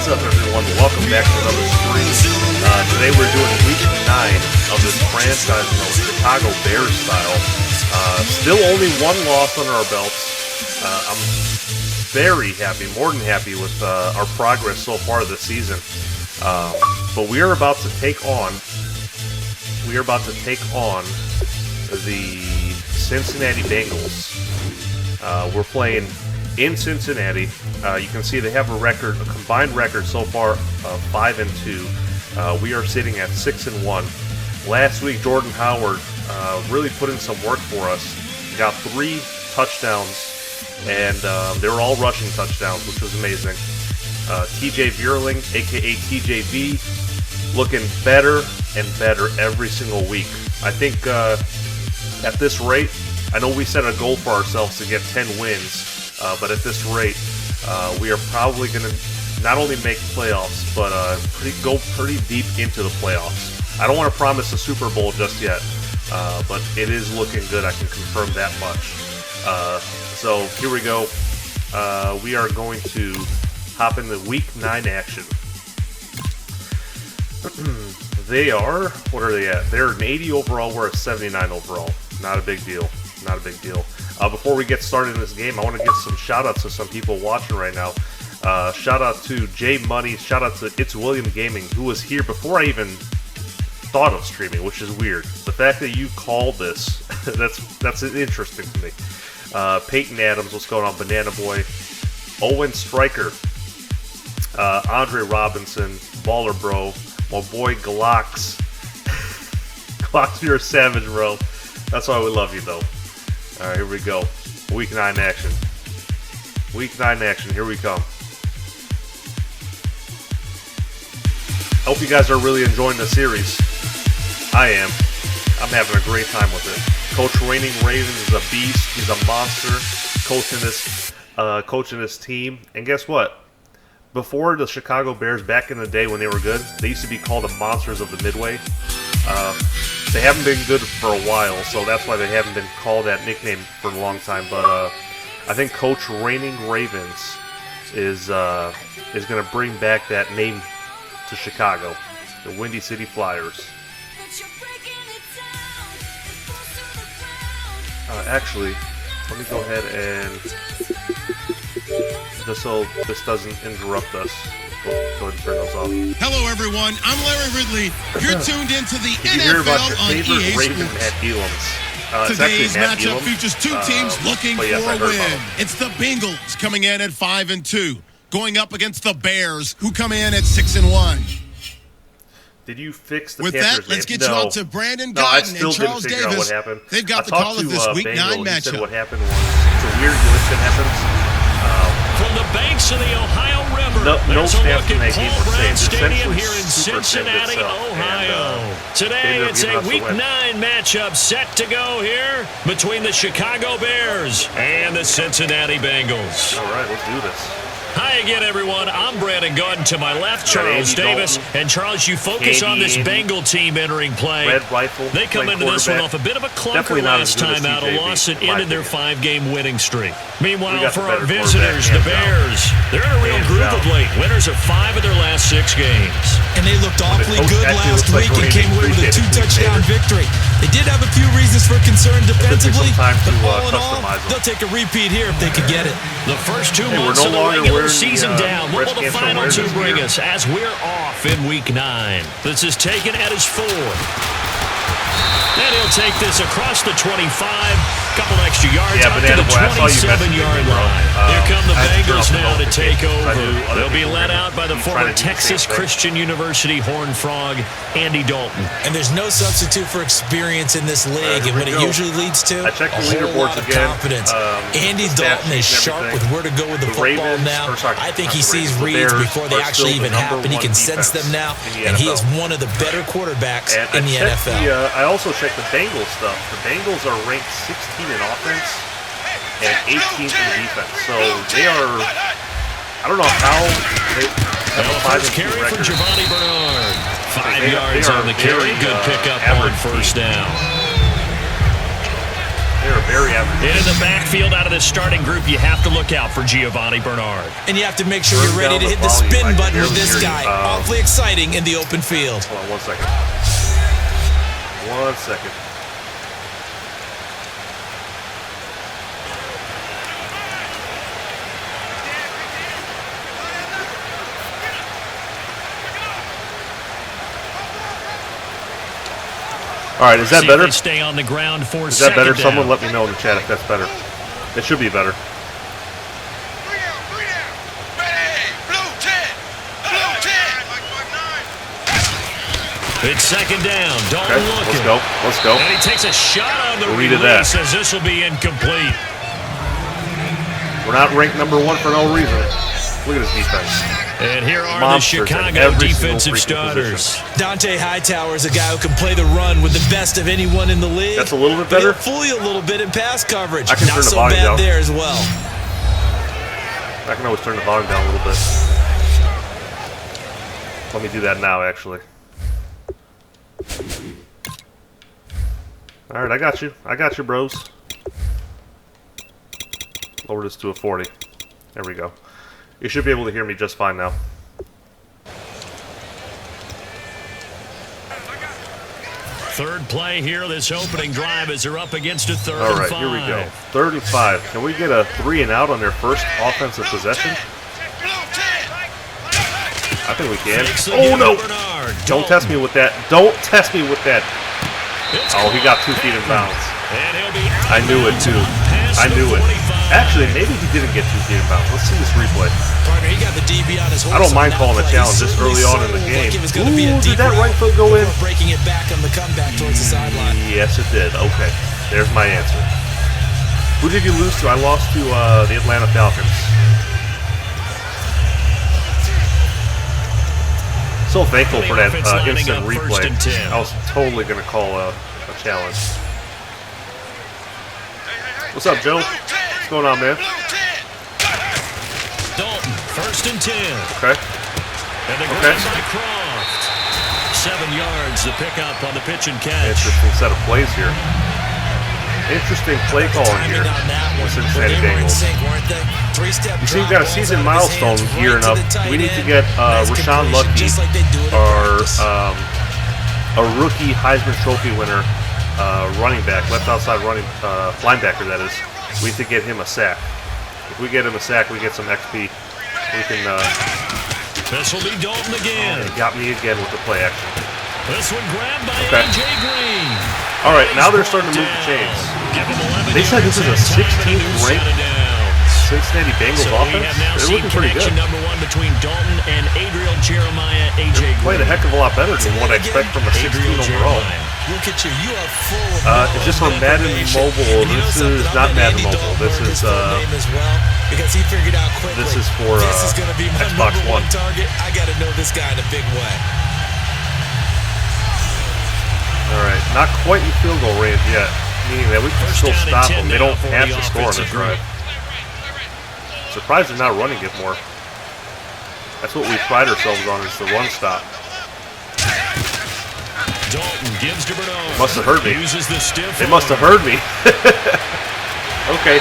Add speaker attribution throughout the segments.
Speaker 1: What's up, everyone? Welcome back to another stream. Today we're doing week 9 of this franchise mode, Chicago Bears style. Still only one loss under our belts. I'm very happy, more than happy with our progress so far this season. But we are about to take on the Cincinnati Bengals. We're playing in Cincinnati. You can see they have a combined record so far of 5-2. We are sitting at 6-1. Last week, Jordan Howard really put in some work for us. He got 3 touchdowns, and they were all rushing touchdowns, which was amazing. TJ Vierling, aka TJV, looking better and better every single week. I think at this rate, I know we set a goal for ourselves to get 10 wins. But at this rate, we are probably going to not only make playoffs, but go pretty deep into the playoffs. I don't want to promise a Super Bowl just yet, but it is looking good. I can confirm that much. So here we go. We are going to hop into Week 9 action. What are they at? They're an 80 overall. We're at 79 overall. Not a big deal. Not a big deal. Before we get started in this game, I want to give some shout-outs to some people watching right now. Shout-out to Jay Money. Shout-out to It's William Gaming, who was here before I even thought of streaming, which is weird. The fact that you called this, that's interesting to me. Peyton Adams, what's going on? Banana Boy. Owen Stryker. Andre Robinson. Baller Bro. My boy Glocks. Glocks, you're a savage, bro. That's why we love you, though. Alright, here we go. Week 9 action. Week 9 action, here we come. Hope you guys are really enjoying the series. I am. I'm having a great time with it. Coach Raining Ravens is a beast. He's a monster coaching this team. And guess what? Before the Chicago Bears, back in the day when they were good, they used to be called the Monsters of the Midway. They haven't been good for a while, so that's why they haven't been called that nickname for a long time. But I think Coach Raining Ravens is going to bring back that name to Chicago, the Windy City Flyers. Actually, let me go ahead and just so this doesn't interrupt us. Go ahead and turn those off.
Speaker 2: Hello, everyone. I'm Larry Ridley. You're tuned into the
Speaker 1: Did you hear
Speaker 2: NFL
Speaker 1: about your
Speaker 2: on
Speaker 1: favorite
Speaker 2: EA
Speaker 1: Raven,
Speaker 2: Sports.
Speaker 1: Matt Elam's?
Speaker 2: Today's
Speaker 1: Matt
Speaker 2: matchup
Speaker 1: Elam.
Speaker 2: features 2 teams looking for
Speaker 1: yes, I
Speaker 2: a
Speaker 1: heard about
Speaker 2: win.
Speaker 1: him.
Speaker 2: It's the Bengals coming in at 5-2, going up against the Bears, who come in at 6-1.
Speaker 1: Did you fix the
Speaker 2: With
Speaker 1: Panthers
Speaker 2: that, let's
Speaker 1: game?
Speaker 2: get you out to Brandon
Speaker 1: No, I
Speaker 2: Gotton
Speaker 1: still
Speaker 2: and Charles
Speaker 1: didn't figure out
Speaker 2: Davis.
Speaker 1: what happened.
Speaker 2: They've got the
Speaker 1: I
Speaker 2: call
Speaker 1: talked
Speaker 2: of
Speaker 1: to
Speaker 2: this Week
Speaker 1: Bengal.
Speaker 2: 9
Speaker 1: He said
Speaker 2: matchup.
Speaker 1: what happened was it's a weird glitch that happens.
Speaker 3: From the banks of the Ohio River,
Speaker 1: No
Speaker 3: there's a
Speaker 1: stats
Speaker 3: look
Speaker 1: in
Speaker 3: at
Speaker 1: that game
Speaker 3: Paul
Speaker 1: would say
Speaker 3: Brown
Speaker 1: it's
Speaker 3: Stadium
Speaker 1: essentially
Speaker 3: here in
Speaker 1: super
Speaker 3: Cincinnati,
Speaker 1: itself,
Speaker 3: Ohio.
Speaker 1: and,
Speaker 3: Today,
Speaker 1: they
Speaker 3: it's
Speaker 1: ended
Speaker 3: a
Speaker 1: up
Speaker 3: Week
Speaker 1: giving us a
Speaker 3: 9 matchup set to go here between the Chicago Bears and the Cincinnati Bengals.
Speaker 1: All right, let's do this.
Speaker 3: Hi again, everyone. I'm Brandon Gordon. To my left, Charles
Speaker 1: Andy
Speaker 3: Davis.
Speaker 1: Dalton.
Speaker 3: And Charles, you focus on this Bengal team entering play.
Speaker 1: Red Rifle.
Speaker 3: They come into this one off a bit of a clunker
Speaker 1: Definitely not
Speaker 3: last
Speaker 1: as good as
Speaker 3: time out, a
Speaker 1: TJV,
Speaker 3: loss that
Speaker 1: in my
Speaker 3: ended their
Speaker 1: opinion.
Speaker 3: 5-game winning streak. Meanwhile,
Speaker 1: got
Speaker 3: for
Speaker 1: the
Speaker 3: our
Speaker 1: better
Speaker 3: visitors,
Speaker 1: quarterback,
Speaker 3: the
Speaker 1: hands
Speaker 3: Bears, they're in a real
Speaker 1: Hands
Speaker 3: groove
Speaker 1: down.
Speaker 3: of late. Winners of 5 of their last 6 games.
Speaker 4: And they looked awfully
Speaker 1: coach
Speaker 4: good
Speaker 1: actually
Speaker 4: last
Speaker 1: looks like
Speaker 4: week and
Speaker 1: Randy
Speaker 4: came away with a
Speaker 1: Greene,
Speaker 4: 2-touchdown
Speaker 1: David.
Speaker 4: victory. They did have a few reasons for concern defensively,
Speaker 1: some time
Speaker 4: but
Speaker 1: to,
Speaker 4: all in all,
Speaker 1: customize them.
Speaker 4: they'll take a repeat here if they could get it.
Speaker 3: The first 2
Speaker 1: we're
Speaker 3: months
Speaker 1: no
Speaker 3: of the
Speaker 1: longer
Speaker 3: regular
Speaker 1: wearing
Speaker 3: season
Speaker 1: the,
Speaker 3: down. What will
Speaker 1: breast
Speaker 3: the
Speaker 1: cancer
Speaker 3: final 2
Speaker 1: awareness
Speaker 3: bring
Speaker 1: gear.
Speaker 3: us as we're off in Week 9? This is taken at his 4. And he'll take this across the 25. Couple extra yards
Speaker 1: Yeah,
Speaker 3: out to
Speaker 1: Banana
Speaker 3: the
Speaker 1: Boy, I saw you messaging me,
Speaker 3: 27-yard
Speaker 1: bro.
Speaker 3: line. Here come the
Speaker 1: I had to turn
Speaker 3: Bengals
Speaker 1: off the
Speaker 3: now to take
Speaker 1: notifications. I knew
Speaker 3: over.
Speaker 1: other
Speaker 3: They'll be
Speaker 1: people
Speaker 3: led
Speaker 1: were
Speaker 3: out by the
Speaker 1: trying
Speaker 3: former
Speaker 1: to do the same
Speaker 3: Texas
Speaker 1: thing.
Speaker 3: Christian University Horned Frog, Andy Dalton.
Speaker 4: And there's no substitute for experience in this league,
Speaker 1: here
Speaker 4: and what
Speaker 1: we
Speaker 4: it
Speaker 1: go.
Speaker 4: usually leads to,
Speaker 1: I checked the
Speaker 4: a whole
Speaker 1: leaderboards
Speaker 4: lot of
Speaker 1: again.
Speaker 4: confidence. Andy
Speaker 1: The stat
Speaker 4: Dalton is
Speaker 1: sheet and
Speaker 4: sharp with
Speaker 1: everything.
Speaker 4: where to go with the
Speaker 1: The
Speaker 4: football
Speaker 1: Ravens,
Speaker 4: now.
Speaker 1: or sorry,
Speaker 4: I think
Speaker 1: not
Speaker 4: he
Speaker 1: the
Speaker 4: sees
Speaker 1: Ravens, the
Speaker 4: reads
Speaker 1: Bears
Speaker 4: before they
Speaker 1: are
Speaker 4: actually
Speaker 1: still
Speaker 4: even
Speaker 1: the
Speaker 4: happen. He
Speaker 1: #1
Speaker 4: can sense them
Speaker 1: defense
Speaker 4: now,
Speaker 1: in the
Speaker 4: and he is
Speaker 1: NFL.
Speaker 4: one of the better quarterbacks
Speaker 1: And
Speaker 4: in the
Speaker 1: I checked
Speaker 4: NFL.
Speaker 1: I also checked the Bengals stuff. The Bengals are ranked 16 in offense and 18th in defense. So they are, I don't know how they have a
Speaker 3: First
Speaker 1: 5-2
Speaker 3: carry for
Speaker 1: record.
Speaker 3: Giovanni Bernard. 5
Speaker 1: They
Speaker 3: yards
Speaker 1: are
Speaker 3: on the carry.
Speaker 1: very,
Speaker 3: Good pickup on
Speaker 1: average
Speaker 3: first
Speaker 1: team.
Speaker 3: down.
Speaker 1: They're very average.
Speaker 3: And in the backfield out of this starting group, you have to look out for Giovanni Bernard.
Speaker 4: And you have to make sure you're ready to hit the spin button with this guy. Awfully exciting in the open field.
Speaker 1: Hold on 1 second. 1 second. All right, is that better?
Speaker 3: Stay on the ground for
Speaker 1: is that better?
Speaker 3: down.
Speaker 1: Someone let me know in the chat if that's better. It should be better.
Speaker 3: It's second down. Dalton looking.
Speaker 1: Let's go.
Speaker 3: And he takes a shot on the
Speaker 1: Read that.
Speaker 3: release as this will be incomplete.
Speaker 1: We're not ranked #1 for no reason. Look at his defense.
Speaker 3: And here are
Speaker 1: Monsters
Speaker 3: the Chicago defensive starters.
Speaker 1: Position.
Speaker 4: Dante Hightower is a guy who can play the run with the best of anyone in the league.
Speaker 1: That's a little bit better.
Speaker 4: He'll fool you a little bit in pass coverage.
Speaker 1: I can
Speaker 4: Not
Speaker 1: turn the
Speaker 4: so
Speaker 1: volume
Speaker 4: bad
Speaker 1: down.
Speaker 4: there as well.
Speaker 1: I can always turn the volume down a little bit. Let me do that now, actually. All right, I got you. I got you, bros. Lower this to a 40. There we go. You should be able to hear me just fine now.
Speaker 3: Third play here, this opening drive as they're up against a third
Speaker 1: All right,
Speaker 3: and 5.
Speaker 1: here we go. 3rd and 5. Can we get a 3 and out on their first offensive possession? I think we can. Oh, no! Don't test me with that. Don't test me with that. Oh, he got 2 feet in bounds. I knew it, too. I knew it. Actually, maybe he didn't get 2 feet in bounds. Let's see this replay.
Speaker 4: Partner, he got the DB on his horse.
Speaker 1: I don't mind
Speaker 4: on
Speaker 1: calling a
Speaker 4: that play.
Speaker 1: challenge this early on in the game.
Speaker 4: Like it was gonna be a
Speaker 1: Ooh,
Speaker 4: deep
Speaker 1: did that right foot go in?
Speaker 4: before breaking it back on the comeback towards the sideline.
Speaker 1: Yes, it did. Okay. There's my answer. Who did you lose to? I lost to the Atlanta Falcons. So thankful for that instant replay. I was totally going to call a challenge. What's up, Joe? What's going on, man?
Speaker 3: Dalton, 1st and 10.
Speaker 1: Okay.
Speaker 3: And the grab by Croft. 7 yards, the pickup on the pitch and catch.
Speaker 1: Interesting set of plays here. Interesting play calling here with Cincinnati Bengals. You see, we've got a season milestone gearing up. We need to get Rashawn Lucky, a rookie Heisman Trophy winner, running back, left outside running linebacker, that is. We need to get him a sack. If we get him a sack, we get some XP. We can.
Speaker 3: This will be Dalton again.
Speaker 1: He got me again with the play action.
Speaker 3: This one grabbed by AJ Green.
Speaker 1: All right, now they're starting to move the chains. They said this is a 16th ranked Cincinnati Bengals offense. They're looking pretty good.
Speaker 3: Number 1 between Dalton and Adriel Jeremiah. AJ Green.
Speaker 1: Playing a heck of a lot better than what I expect from a 16 overall.
Speaker 4: Look at you. You are full of
Speaker 1: It's just on Madden Mobile. This is not Madden Mobile. This is
Speaker 4: because he figured out quickly.
Speaker 1: This is for
Speaker 4: this is going to be my
Speaker 1: Xbox
Speaker 4: #1
Speaker 1: One
Speaker 4: target. I got to know this guy in a big way.
Speaker 1: All right, not quite in field goal range yet, meaning that we can still stop them. They don't have to score on this drive. Surprised they're not running it more. That's what we pride ourselves on, is the run stop.
Speaker 3: Dalton gives to Bernard.
Speaker 1: Must have heard me. They must have heard me. Okay.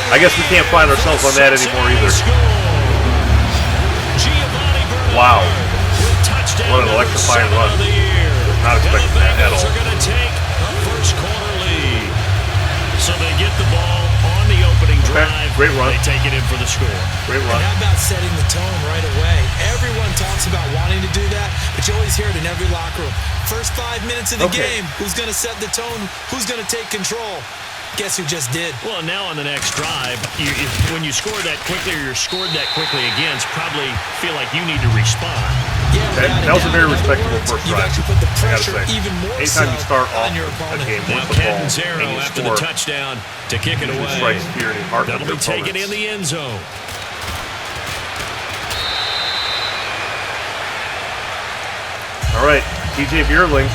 Speaker 1: I guess we can't pride ourselves on that anymore either. Wow. What an electrifying run. Not expecting that at all.
Speaker 3: So they get the ball on the opening drive.
Speaker 1: Great run.
Speaker 3: They take it in for the score.
Speaker 1: Great run.
Speaker 4: And how about setting the tone right away? Everyone talks about wanting to do that, but you always hear it in every locker room. First 5 minutes of the game, who's going to set the tone? Who's going to take control? Guess who just did?
Speaker 3: Well, now on the next drive, when you score that quickly or you're scored that quickly against, probably feel like you need to respond.
Speaker 1: Okay. That was a very respectable first drive.
Speaker 4: Put the
Speaker 1: I gotta
Speaker 4: pressure
Speaker 1: say,
Speaker 4: even more
Speaker 1: anytime you start off
Speaker 4: on your
Speaker 1: a
Speaker 4: opponent.
Speaker 1: game
Speaker 3: Now
Speaker 1: with the ball
Speaker 3: Catanzaro
Speaker 1: and you
Speaker 3: after the
Speaker 1: score,
Speaker 3: touchdown to kick it
Speaker 1: it
Speaker 3: away.
Speaker 1: strikes fear in the heart of
Speaker 3: That'll
Speaker 1: your
Speaker 3: be taken in
Speaker 1: opponents.
Speaker 3: the end zone.
Speaker 1: All right, TJ Bierling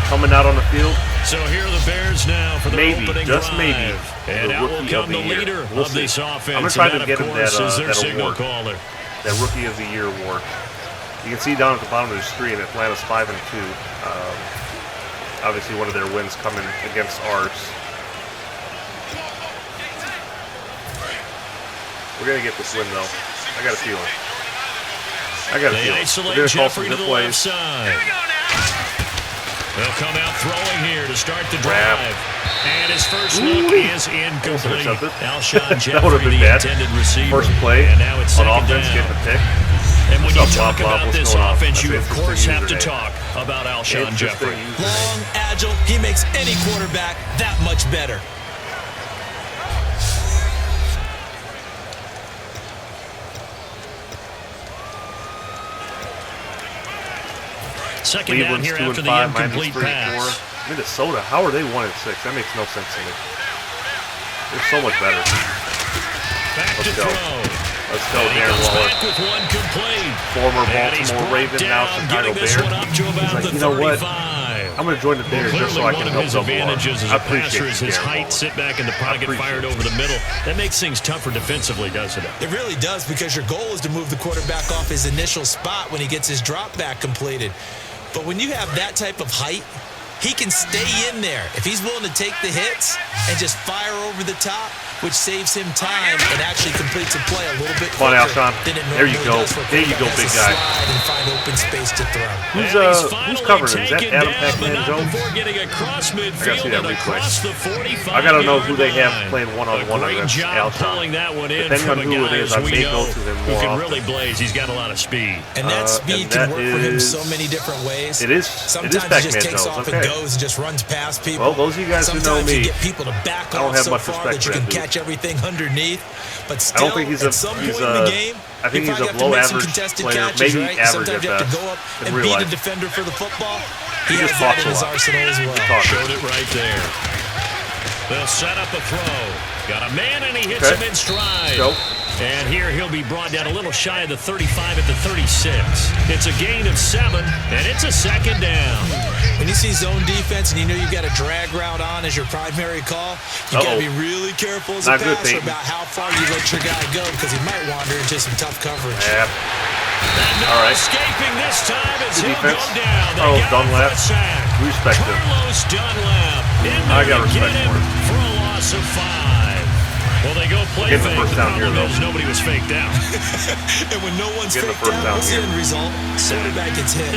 Speaker 1: coming out on the field.
Speaker 3: So here are the Bears now for their opening
Speaker 1: just
Speaker 3: drive.
Speaker 1: maybe,
Speaker 3: And
Speaker 1: the
Speaker 3: out will
Speaker 1: rookie
Speaker 3: come
Speaker 1: of the
Speaker 3: the
Speaker 1: year.
Speaker 3: leader
Speaker 1: We'll
Speaker 3: of this
Speaker 1: see.
Speaker 3: offense.
Speaker 1: I'm gonna try
Speaker 3: and
Speaker 1: to
Speaker 3: that,
Speaker 1: get
Speaker 3: of
Speaker 1: him
Speaker 3: course, is their
Speaker 1: that
Speaker 3: signal
Speaker 1: award,
Speaker 3: caller.
Speaker 1: that Rookie of the Year award. You can see down at the bottom of the screen, Atlanta's 5-2. Obviously, one of their wins coming against ours. We're going to get this win, though. I got a feeling.
Speaker 3: They isolate Jeffrey to the left side. They'll come out throwing here to start the drive. And his first look is incomplete. Alshon Jeffrey, the intended receiver.
Speaker 1: First play
Speaker 3: and now it's
Speaker 1: on
Speaker 3: second
Speaker 1: offense,
Speaker 3: down.
Speaker 1: getting a pick.
Speaker 3: And when you talk
Speaker 1: Blah, blah,
Speaker 3: about
Speaker 1: what's
Speaker 3: this
Speaker 1: going on?
Speaker 3: offense,
Speaker 1: That's
Speaker 3: you
Speaker 1: an
Speaker 3: of course
Speaker 1: interesting
Speaker 3: have to
Speaker 1: username.
Speaker 3: talk about Alshon Jeffrey.
Speaker 4: Long, agile, he makes any quarterback that much better.
Speaker 3: Second down here after the incomplete pass.
Speaker 1: Minnesota, how are they 1-6? That makes no sense to me. They're so much better.
Speaker 3: Back to throw.
Speaker 1: Let's go, Darren Waller.
Speaker 3: Back with one complete.
Speaker 1: Former Baltimore Raven, now Chicago Bear. He's like, you know what? I'm going to join the Bears just so I can help them more.
Speaker 3: Advantages as
Speaker 1: I
Speaker 3: a passer
Speaker 1: appreciate
Speaker 3: is his
Speaker 1: Darren
Speaker 3: height,
Speaker 1: Waller.
Speaker 3: sit back in the pocket, fired over the middle. That makes things tougher defensively, doesn't it?
Speaker 4: It really does, because your goal is to move the quarterback off his initial spot when he gets his drop back completed. But when you have that type of height, he can stay in there if he's willing to take the hits and just fire over the top, which saves him time and actually completes a play a little bit quicker.
Speaker 1: Come on, Alshon.
Speaker 4: Than it
Speaker 1: There you
Speaker 4: normally
Speaker 1: go.
Speaker 4: does for a
Speaker 1: There you go,
Speaker 4: quarterback
Speaker 1: big
Speaker 4: to
Speaker 1: guy.
Speaker 4: slide and find open space to throw.
Speaker 1: Who's covering him? Is that Adam Pac-Man Jones?
Speaker 3: Getting across
Speaker 1: I gotta
Speaker 3: midfield
Speaker 1: see that
Speaker 3: and
Speaker 1: replay.
Speaker 3: across the 45.
Speaker 1: I gotta know who they have playing one-on-one
Speaker 3: Great
Speaker 1: against
Speaker 3: job
Speaker 1: Alshon.
Speaker 3: pulling that one in
Speaker 1: Depending
Speaker 3: from
Speaker 1: on
Speaker 3: a
Speaker 1: who
Speaker 3: guy,
Speaker 1: it is,
Speaker 3: as
Speaker 1: I
Speaker 3: we
Speaker 1: may
Speaker 3: know,
Speaker 1: go to him
Speaker 3: who
Speaker 1: more
Speaker 3: can
Speaker 1: often.
Speaker 3: really blaze. He's got a lot of speed.
Speaker 4: And that speed
Speaker 1: and
Speaker 4: can
Speaker 1: that
Speaker 4: work for him
Speaker 1: is-
Speaker 4: so many different ways.
Speaker 1: It is
Speaker 4: Sometimes he
Speaker 1: Pac-Man
Speaker 4: just takes
Speaker 1: Jones.
Speaker 4: off
Speaker 1: Okay.
Speaker 4: and goes and just runs past people.
Speaker 1: Well, those of you guys who know
Speaker 4: Sometimes you
Speaker 1: me,
Speaker 4: get people to back
Speaker 1: I don't
Speaker 4: off
Speaker 1: have
Speaker 4: so
Speaker 1: much
Speaker 4: far
Speaker 1: respect
Speaker 4: that you
Speaker 1: for
Speaker 4: can
Speaker 1: that dude.
Speaker 4: catch everything underneath. But
Speaker 1: I
Speaker 4: still,
Speaker 1: don't think he's
Speaker 4: at some point in the game,
Speaker 1: I think
Speaker 4: you
Speaker 1: he's
Speaker 4: probably
Speaker 1: a
Speaker 4: have to make some
Speaker 1: below-average
Speaker 4: contested
Speaker 1: player,
Speaker 4: catches,
Speaker 1: maybe
Speaker 4: right?
Speaker 1: average
Speaker 4: Sometimes
Speaker 1: at
Speaker 4: you have to
Speaker 1: best
Speaker 4: go up
Speaker 1: in
Speaker 4: and
Speaker 1: real
Speaker 4: beat
Speaker 1: life.
Speaker 4: a defender for the football.
Speaker 1: He
Speaker 4: He has
Speaker 1: just
Speaker 4: that
Speaker 1: talks
Speaker 4: in
Speaker 1: a
Speaker 4: his
Speaker 1: lot.
Speaker 4: arsenal as well.
Speaker 1: talks.
Speaker 3: Showed it right there. They'll set up a throw. Got a man, and he hits him in stride.
Speaker 1: Go.
Speaker 3: And here he'll be brought down a little shy of the 35 at the 36. It's a gain of 7, and it's a second down.
Speaker 4: When you see zone defense and you know you've got a drag route on as your primary call, you got to be really careful as a
Speaker 1: Not good,
Speaker 4: passer
Speaker 1: Peyton.
Speaker 4: about how far you let your guy go, because he might wander into some tough coverage.
Speaker 1: Yeah.
Speaker 3: And no
Speaker 1: All right.
Speaker 3: escaping this time as
Speaker 1: Good
Speaker 3: he'll go
Speaker 1: defense.
Speaker 3: down. They
Speaker 1: Carlos
Speaker 3: got him for
Speaker 1: Dunlap.
Speaker 3: a sack.
Speaker 1: We respect him.
Speaker 3: Carlos Dunlap in there
Speaker 1: I got
Speaker 3: to
Speaker 1: respect
Speaker 3: get him
Speaker 1: for him.
Speaker 3: for a loss of 5. Well, they go play
Speaker 1: Getting the
Speaker 3: fake.
Speaker 1: first
Speaker 3: The
Speaker 1: down here,
Speaker 3: problem
Speaker 1: though.
Speaker 3: is nobody was faked out.
Speaker 4: And when no one's
Speaker 1: Getting the
Speaker 4: faked
Speaker 1: first
Speaker 4: out,
Speaker 1: down
Speaker 4: what's the
Speaker 1: here.
Speaker 4: end result? Quarterback gets hit.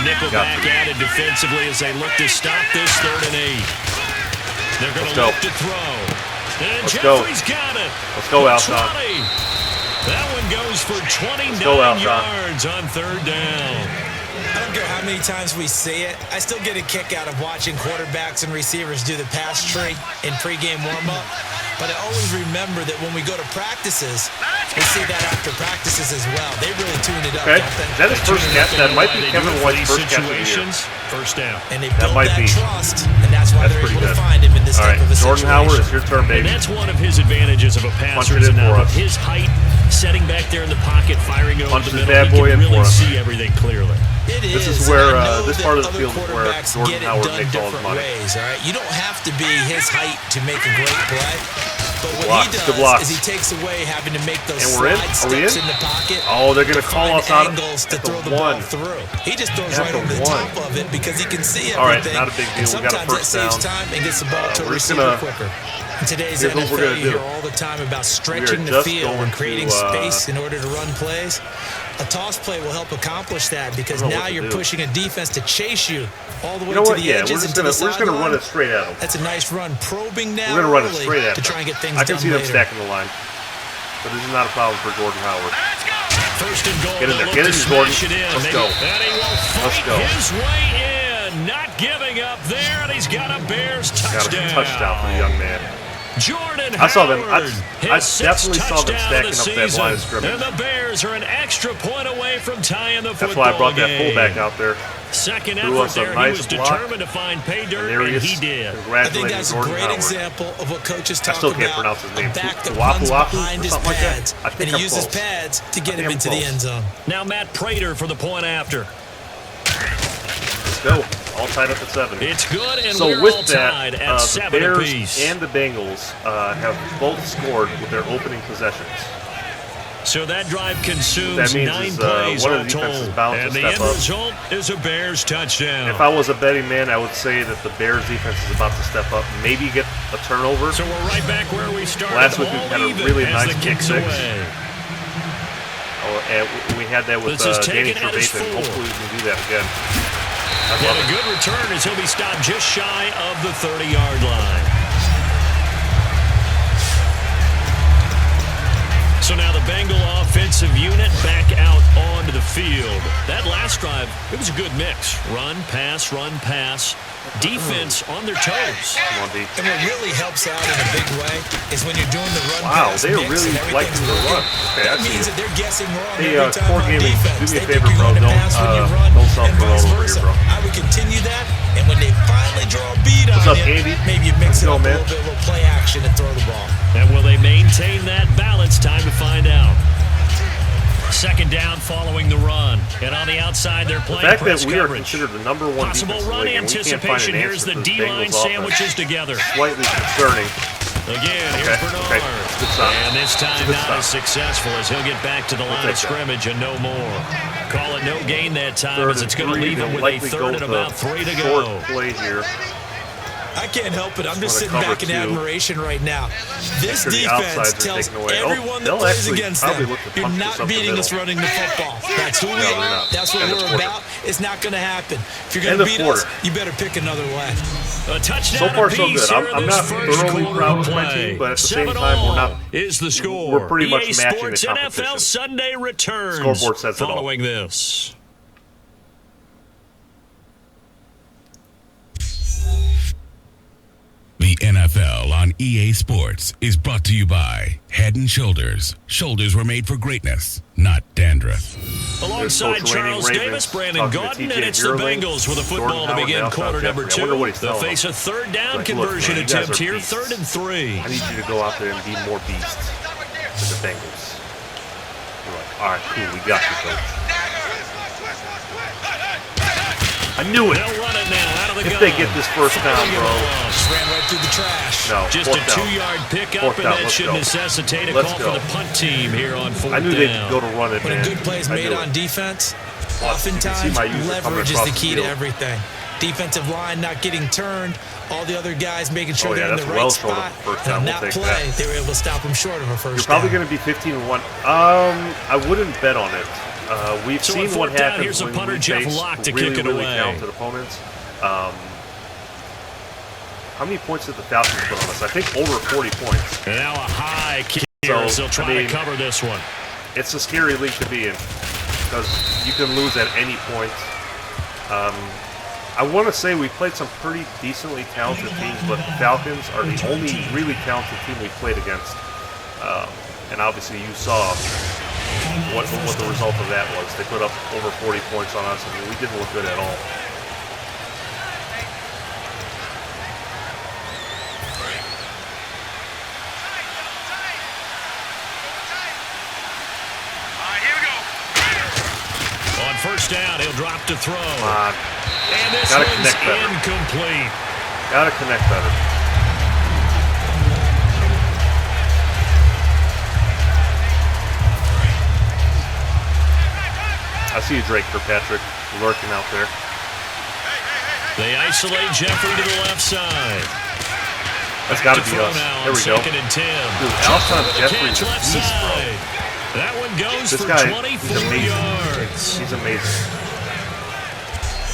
Speaker 3: Nickelback added defensively as they look to stop this 3rd and 8. They're going to
Speaker 1: go.
Speaker 3: look to throw. And
Speaker 1: Let's go.
Speaker 3: Jeffrey's got it.
Speaker 1: Let's go, Alshon.
Speaker 3: 20. That one goes for 29
Speaker 1: go, Alshon.
Speaker 3: yards on 3rd down.
Speaker 4: I don't care how many times we say it, I still get a kick out of watching quarterbacks and receivers do the pass tree in pregame warm-up. But I always remember that when we go to practices, we see that after practices as well. They really tune it up,
Speaker 1: Okay.
Speaker 4: don't they?
Speaker 1: Is that his first catch? That might be
Speaker 3: They do
Speaker 1: Kevin
Speaker 3: it for
Speaker 1: White's
Speaker 3: these
Speaker 1: first catch of the year.
Speaker 3: situations. First down.
Speaker 4: And they build
Speaker 1: might
Speaker 4: that
Speaker 1: be.
Speaker 4: trust, and that's why
Speaker 1: That's
Speaker 4: they're
Speaker 1: pretty
Speaker 4: able to
Speaker 1: good.
Speaker 4: find him in this
Speaker 1: All
Speaker 4: type
Speaker 1: right,
Speaker 4: of a
Speaker 1: Jordan
Speaker 4: situation.
Speaker 1: Howard, it's your turn,
Speaker 3: And
Speaker 1: baby.
Speaker 3: that's one of his advantages of a passer.
Speaker 1: Punch it in
Speaker 3: Now,
Speaker 1: for
Speaker 3: with
Speaker 1: us.
Speaker 3: his height, setting back there in the pocket, firing over
Speaker 1: Punch
Speaker 3: the
Speaker 1: this
Speaker 3: middle,
Speaker 1: bad
Speaker 3: he
Speaker 1: boy
Speaker 3: can
Speaker 1: in
Speaker 3: really
Speaker 1: for us.
Speaker 3: see everything clearly.
Speaker 4: It
Speaker 1: This
Speaker 4: is
Speaker 1: is where,
Speaker 4: and I know
Speaker 1: this
Speaker 4: that
Speaker 1: part of the
Speaker 4: other
Speaker 1: field is where
Speaker 4: quarterbacks
Speaker 1: Jordan
Speaker 4: get it
Speaker 1: Howard
Speaker 4: done
Speaker 1: makes all his
Speaker 4: different
Speaker 1: money.
Speaker 4: ways, all right? You don't have to be his height to make a great play. But what
Speaker 1: Blocks,
Speaker 4: he
Speaker 1: good
Speaker 4: does
Speaker 1: blocks.
Speaker 4: is he takes away having to make those
Speaker 1: And we're in?
Speaker 4: slide
Speaker 1: Are we
Speaker 4: steps
Speaker 1: in?
Speaker 4: in the pocket.
Speaker 1: Oh, they're going to
Speaker 4: to
Speaker 1: call
Speaker 4: find
Speaker 1: us out
Speaker 4: angles to
Speaker 1: at the
Speaker 4: throw the ball
Speaker 1: 1.
Speaker 4: through. He just throws
Speaker 1: At
Speaker 4: right
Speaker 1: the
Speaker 4: over the
Speaker 1: 1.
Speaker 4: top of it because he can see everything.
Speaker 1: All right, not a big deal.
Speaker 4: And
Speaker 1: We got a
Speaker 4: sometimes that
Speaker 1: first
Speaker 4: saves
Speaker 1: down.
Speaker 4: time and gets the ball to a
Speaker 1: we're just
Speaker 4: receiver
Speaker 1: gonna-
Speaker 4: quicker. In today's
Speaker 1: Here's what we're
Speaker 4: NFL,
Speaker 1: gonna
Speaker 4: you hear
Speaker 1: do.
Speaker 4: all the time about stretching the
Speaker 1: just
Speaker 4: field
Speaker 1: going
Speaker 4: and creating
Speaker 1: to,
Speaker 4: space in order to run plays. A toss play will help accomplish that because
Speaker 1: I don't know
Speaker 4: now
Speaker 1: what to
Speaker 4: you're
Speaker 1: do.
Speaker 4: pushing a defense to chase you all the way
Speaker 1: You know
Speaker 4: to
Speaker 1: what?
Speaker 4: the
Speaker 1: Yeah, we're
Speaker 4: edges
Speaker 1: just
Speaker 4: and to
Speaker 1: gonna
Speaker 4: the
Speaker 1: run
Speaker 4: sideline.
Speaker 1: it straight at them.
Speaker 4: That's a nice run, probing now
Speaker 1: We're gonna run it
Speaker 4: early
Speaker 1: straight at
Speaker 4: to
Speaker 1: them.
Speaker 4: try and get things
Speaker 1: I can
Speaker 4: done
Speaker 1: see them
Speaker 4: later.
Speaker 1: stacking the line, but this is not a problem for Jordan Howard.
Speaker 3: First and goal.
Speaker 1: Get in there.
Speaker 3: They'll
Speaker 1: Get
Speaker 3: look
Speaker 1: in,
Speaker 3: to
Speaker 1: Jordan.
Speaker 3: smash it in.
Speaker 1: Let's
Speaker 3: Maybe-
Speaker 1: go.
Speaker 3: And he will
Speaker 1: Let's
Speaker 3: fight
Speaker 1: go.
Speaker 3: his way in. Not giving up there, and he's got a Bears
Speaker 1: Got
Speaker 3: touchdown.
Speaker 1: a touchdown for the young man.
Speaker 3: Jordan
Speaker 1: I saw them.
Speaker 3: Howard,
Speaker 1: I
Speaker 3: his sixth
Speaker 1: definitely saw them
Speaker 3: touchdown of
Speaker 1: stacking
Speaker 3: the
Speaker 1: up that line of
Speaker 3: season.
Speaker 1: scrimmage.
Speaker 3: And the Bears are an extra point away from tying the
Speaker 1: That's
Speaker 3: football
Speaker 1: why I brought that
Speaker 3: game.
Speaker 1: fullback out there.
Speaker 3: Second
Speaker 1: Threw
Speaker 3: effort
Speaker 1: us a
Speaker 3: there.
Speaker 1: nice
Speaker 3: He was
Speaker 1: block.
Speaker 3: determined to find pay dirt,
Speaker 1: And there he
Speaker 3: and
Speaker 1: is.
Speaker 3: he did.
Speaker 4: I think
Speaker 1: Congratulating
Speaker 4: that's a
Speaker 1: Jordan
Speaker 4: great
Speaker 1: Howard.
Speaker 4: example of what coaches
Speaker 1: I
Speaker 4: talk
Speaker 1: still
Speaker 4: about.
Speaker 1: can't pronounce his name.
Speaker 4: A back that
Speaker 1: Tuapu
Speaker 4: runs
Speaker 1: Wapu
Speaker 4: behind
Speaker 1: or
Speaker 4: his
Speaker 1: something like that?
Speaker 4: pads,
Speaker 1: I think
Speaker 4: and he
Speaker 1: I'm
Speaker 4: uses
Speaker 1: close.
Speaker 4: pads to
Speaker 1: I
Speaker 4: get
Speaker 1: think
Speaker 4: him
Speaker 1: I'm
Speaker 4: into the
Speaker 1: close.
Speaker 4: end zone.
Speaker 3: Now Matt Prater for the point after.
Speaker 1: Let's go. All tied up at 7.
Speaker 3: It's good, and
Speaker 1: So
Speaker 3: we're
Speaker 1: with
Speaker 3: all
Speaker 1: that,
Speaker 3: tied at
Speaker 1: the
Speaker 3: 7
Speaker 1: Bears
Speaker 3: apiece.
Speaker 1: and the Bengals have both scored with their opening possessions.
Speaker 3: So that drive consumes 9 plays all told, and the end result is a Bears touchdown.
Speaker 1: If I was a betting man, I would say that the Bears defense is about to step up, maybe get a turnover.
Speaker 3: So we're right back where we started.
Speaker 1: Last week we had a really nice kick six. And we had that with Danny Trevathan. Hopefully we can do that again.
Speaker 3: And a good return as he'll be stopped just shy of the 30-yard line. So now the Bengal offensive unit back out onto the field. That last drive, it was a good mix. Run, pass, defense on their toes.
Speaker 1: Come on, D.
Speaker 4: And what really helps out in a big way is when you're doing the run.
Speaker 1: Wow, they're really liking the run. Okay,
Speaker 4: that means that they're guessing wrong
Speaker 1: hey,
Speaker 4: every time on
Speaker 1: gaming,
Speaker 4: defense.
Speaker 1: do me a
Speaker 4: They
Speaker 1: favor,
Speaker 4: think
Speaker 1: bro.
Speaker 4: you're going to pass when you run,
Speaker 1: Don't self-promote
Speaker 4: and vice
Speaker 1: over
Speaker 4: versa.
Speaker 1: here, bro.
Speaker 4: I would continue that, and when they finally draw a beat on
Speaker 1: What's up,
Speaker 4: you,
Speaker 1: Andy?
Speaker 4: maybe you mix it up
Speaker 1: man?
Speaker 4: a little bit, a little play action, and throw the ball.
Speaker 3: And will they maintain that balance? Time to find out. Second down following the run. And on the outside, they're playing
Speaker 1: the fact
Speaker 3: press
Speaker 1: that we are
Speaker 3: coverage.
Speaker 1: considered the number one
Speaker 3: Possible
Speaker 1: defense
Speaker 3: run
Speaker 1: in the league, and we can't find
Speaker 3: anticipation.
Speaker 1: an
Speaker 3: Here's
Speaker 1: answer
Speaker 3: the
Speaker 1: for the
Speaker 3: D-line
Speaker 1: Bengals
Speaker 3: sandwiches
Speaker 1: offense.
Speaker 3: together.
Speaker 1: Slightly concerning.
Speaker 3: Again, here's Bernard.
Speaker 1: Okay. Good stop.
Speaker 3: And this time
Speaker 1: Good
Speaker 3: not
Speaker 1: stop.
Speaker 3: as successful as he'll get back to the line of scrimmage and no more. Call it no gain that time as it's going to leave him with a third and about 3 to go.
Speaker 1: Short play here.
Speaker 4: I can't help it. I'm just sitting back in admiration right now. This
Speaker 1: Sure
Speaker 4: defense tells everyone that plays against them, you're not beating us running the football. That's who we are. That's what we're about. It's not going to happen. If you're going to beat us, you better pick another way.
Speaker 3: A touchdown
Speaker 1: so far, so
Speaker 3: apiece
Speaker 1: good.
Speaker 3: here
Speaker 1: I'm
Speaker 3: in
Speaker 1: not
Speaker 3: this first
Speaker 1: thoroughly
Speaker 3: quarter
Speaker 1: proud
Speaker 3: of
Speaker 1: of my
Speaker 3: play.
Speaker 1: team, but at the same time, we're not.
Speaker 3: Is the score.
Speaker 1: We're pretty much
Speaker 3: EA
Speaker 1: matching
Speaker 3: Sports
Speaker 1: the competition.
Speaker 3: NFL Sunday returns
Speaker 1: Scoreboard says it all.
Speaker 3: following this.
Speaker 5: The NFL on EA Sports is brought to you by Head & Shoulders. Shoulders were made for greatness, not dandruff.
Speaker 3: Alongside Charles Davis, Brandon Gaudin, and it's the Bengals with a football to begin quarter number 2. They'll face a third down conversion attempt here, 3rd and 3.
Speaker 1: I need you to go out there and be more beasts than the Bengals. You're like, all right, cool, we got you, coach. I knew it.
Speaker 3: They'll run it now out of the gun.
Speaker 1: If they get this first down, bro.
Speaker 4: Ran right through the trash.
Speaker 1: No,
Speaker 3: just a 2-yard pickup, and that should necessitate a call for the punt team here on 4th down.
Speaker 1: I knew they'd go to run it,
Speaker 4: when
Speaker 1: man.
Speaker 4: a good play is made on defense, oftentimes leverage is the key to everything. Defensive line not getting turned, all the other guys making sure they're in the right spot. And on that play, they were able to stop them short of a first down.
Speaker 1: You're probably going to be 15-1. I wouldn't bet on it. We've seen what happens when we face really talented opponents. How many points did the Falcons put on us? I think over 40 points.
Speaker 3: And now a high kick here, so they'll try to cover this one.
Speaker 1: It's a scary league to be in because you can lose at any point. I want to say we played some pretty decently talented teams, but the Falcons are the only really talented team we played against. And obviously you saw what the result of that was. They put up over 40 points on us. I mean, we didn't look good at all.
Speaker 3: On first down, he'll drop to throw.
Speaker 1: Come on.
Speaker 3: And this
Speaker 1: Gotta
Speaker 3: one's
Speaker 1: connect better.
Speaker 3: incomplete.
Speaker 1: Gotta connect better. I see you, Drake Kirkpatrick, lurking out there.
Speaker 3: They isolate Jeffrey to the left side.
Speaker 1: That's got to be us. There we go.
Speaker 3: 2nd and 10.
Speaker 1: Dude, Alshon Jeffrey's a
Speaker 3: left
Speaker 1: beast, bro.
Speaker 3: side. That one goes
Speaker 1: This
Speaker 3: for
Speaker 1: guy,
Speaker 3: 24
Speaker 1: he's amazing.
Speaker 3: yards.
Speaker 1: He's amazing.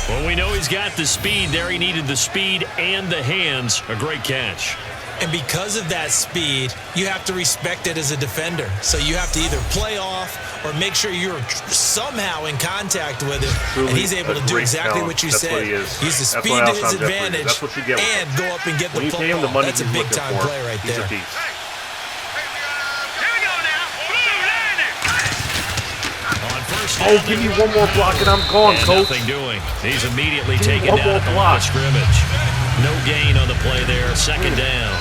Speaker 3: Well, we know he's got the speed there. He needed the speed and the hands. A great catch.
Speaker 4: And because of that speed, you have to respect it as a defender. So you have to either play off or make sure you're somehow in contact with it.
Speaker 1: Truly
Speaker 4: and he's able to do exactly what you said.
Speaker 1: What he is.
Speaker 4: Use the
Speaker 1: That's
Speaker 4: speed
Speaker 1: what
Speaker 4: to his
Speaker 1: Alshon Jeffrey
Speaker 4: advantage
Speaker 1: is. That's what you get with
Speaker 4: and
Speaker 1: him.
Speaker 4: go up and get the
Speaker 1: When you
Speaker 4: football.
Speaker 1: pay him the money
Speaker 4: That's a
Speaker 1: he's looking
Speaker 4: big-time
Speaker 1: for,
Speaker 4: play right
Speaker 1: he's
Speaker 4: there.
Speaker 1: a beast. Oh, give me one more block and I'm gone,
Speaker 3: and
Speaker 1: coach.
Speaker 3: Nothing doing. He's immediately taken down at the line of scrimmage. No gain on the play there. 2nd down.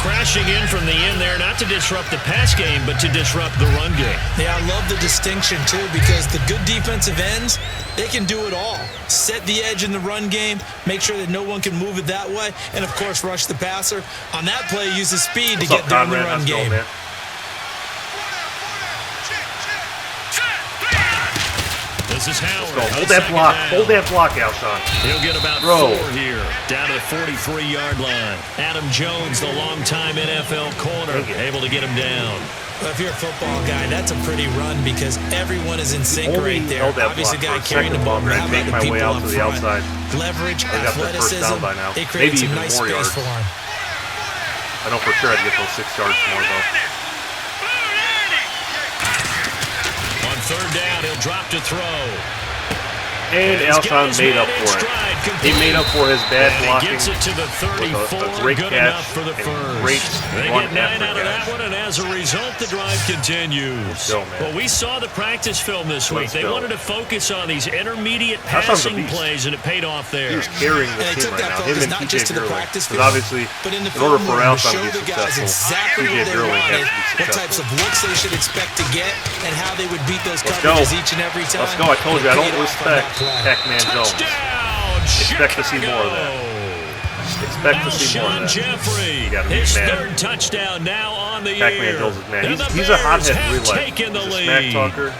Speaker 3: Crashing in from the end there, not to disrupt the pass game, but to disrupt the run game.
Speaker 4: Yeah, I love the distinction, too, because the good defensive ends, they can do it all. Set the edge in the run game, make sure that no one can move it that way, and, of course, rush the passer. On that play, use the speed to get there in the run game.
Speaker 3: This is Howard.
Speaker 1: Let's go. Hold that block. Hold that block, Alshon.
Speaker 3: He'll get about 4 here, down to the 43-yard line. Adam Jones, the longtime NFL corner, able to get him down.
Speaker 4: Well, if you're a football guy, that's a pretty run because everyone is in sync right there. Obviously, the guy carrying the ball. How about the people up front? Leverage, athleticism. They create some nice space for him.
Speaker 1: I know for sure I'd get those 6 yards more, though.
Speaker 3: On third down, he'll drop to throw.
Speaker 1: And Alshon made up for it. He made up for his bad blocking
Speaker 3: gets it to the 34,
Speaker 1: with a great catch
Speaker 3: for the
Speaker 1: and great
Speaker 3: they
Speaker 1: run
Speaker 3: get 9
Speaker 1: after
Speaker 3: out of that
Speaker 1: catch.
Speaker 3: one, and as a result, the drive continues.
Speaker 1: Go, man.
Speaker 3: Well, we saw the practice film this week. They wanted to focus on these intermediate
Speaker 1: Alshon's a
Speaker 3: passing
Speaker 1: beast.
Speaker 3: plays, and it paid off there.
Speaker 1: He's carrying the team right now. Him and TJ Gurley. Because obviously, in order for Alshon to be successful, TJ Gurley has to be
Speaker 4: what types
Speaker 1: successful.
Speaker 4: of looks they should expect to get and how they would beat those coverages each and every time.
Speaker 1: Let's go. I told you, I don't respect Pac-Man Jones. Expect to see more of that. Expect to see more of that.
Speaker 3: Jeffrey,
Speaker 1: You gotta be
Speaker 3: his
Speaker 1: mad.
Speaker 3: third touchdown now on the
Speaker 1: Pac-Man
Speaker 3: year.
Speaker 1: Jones is mad.
Speaker 3: And the
Speaker 1: He's a hothead
Speaker 3: Bears
Speaker 1: in real
Speaker 3: have
Speaker 1: life.
Speaker 3: taken the
Speaker 1: He's a
Speaker 3: lead.
Speaker 1: smack talker.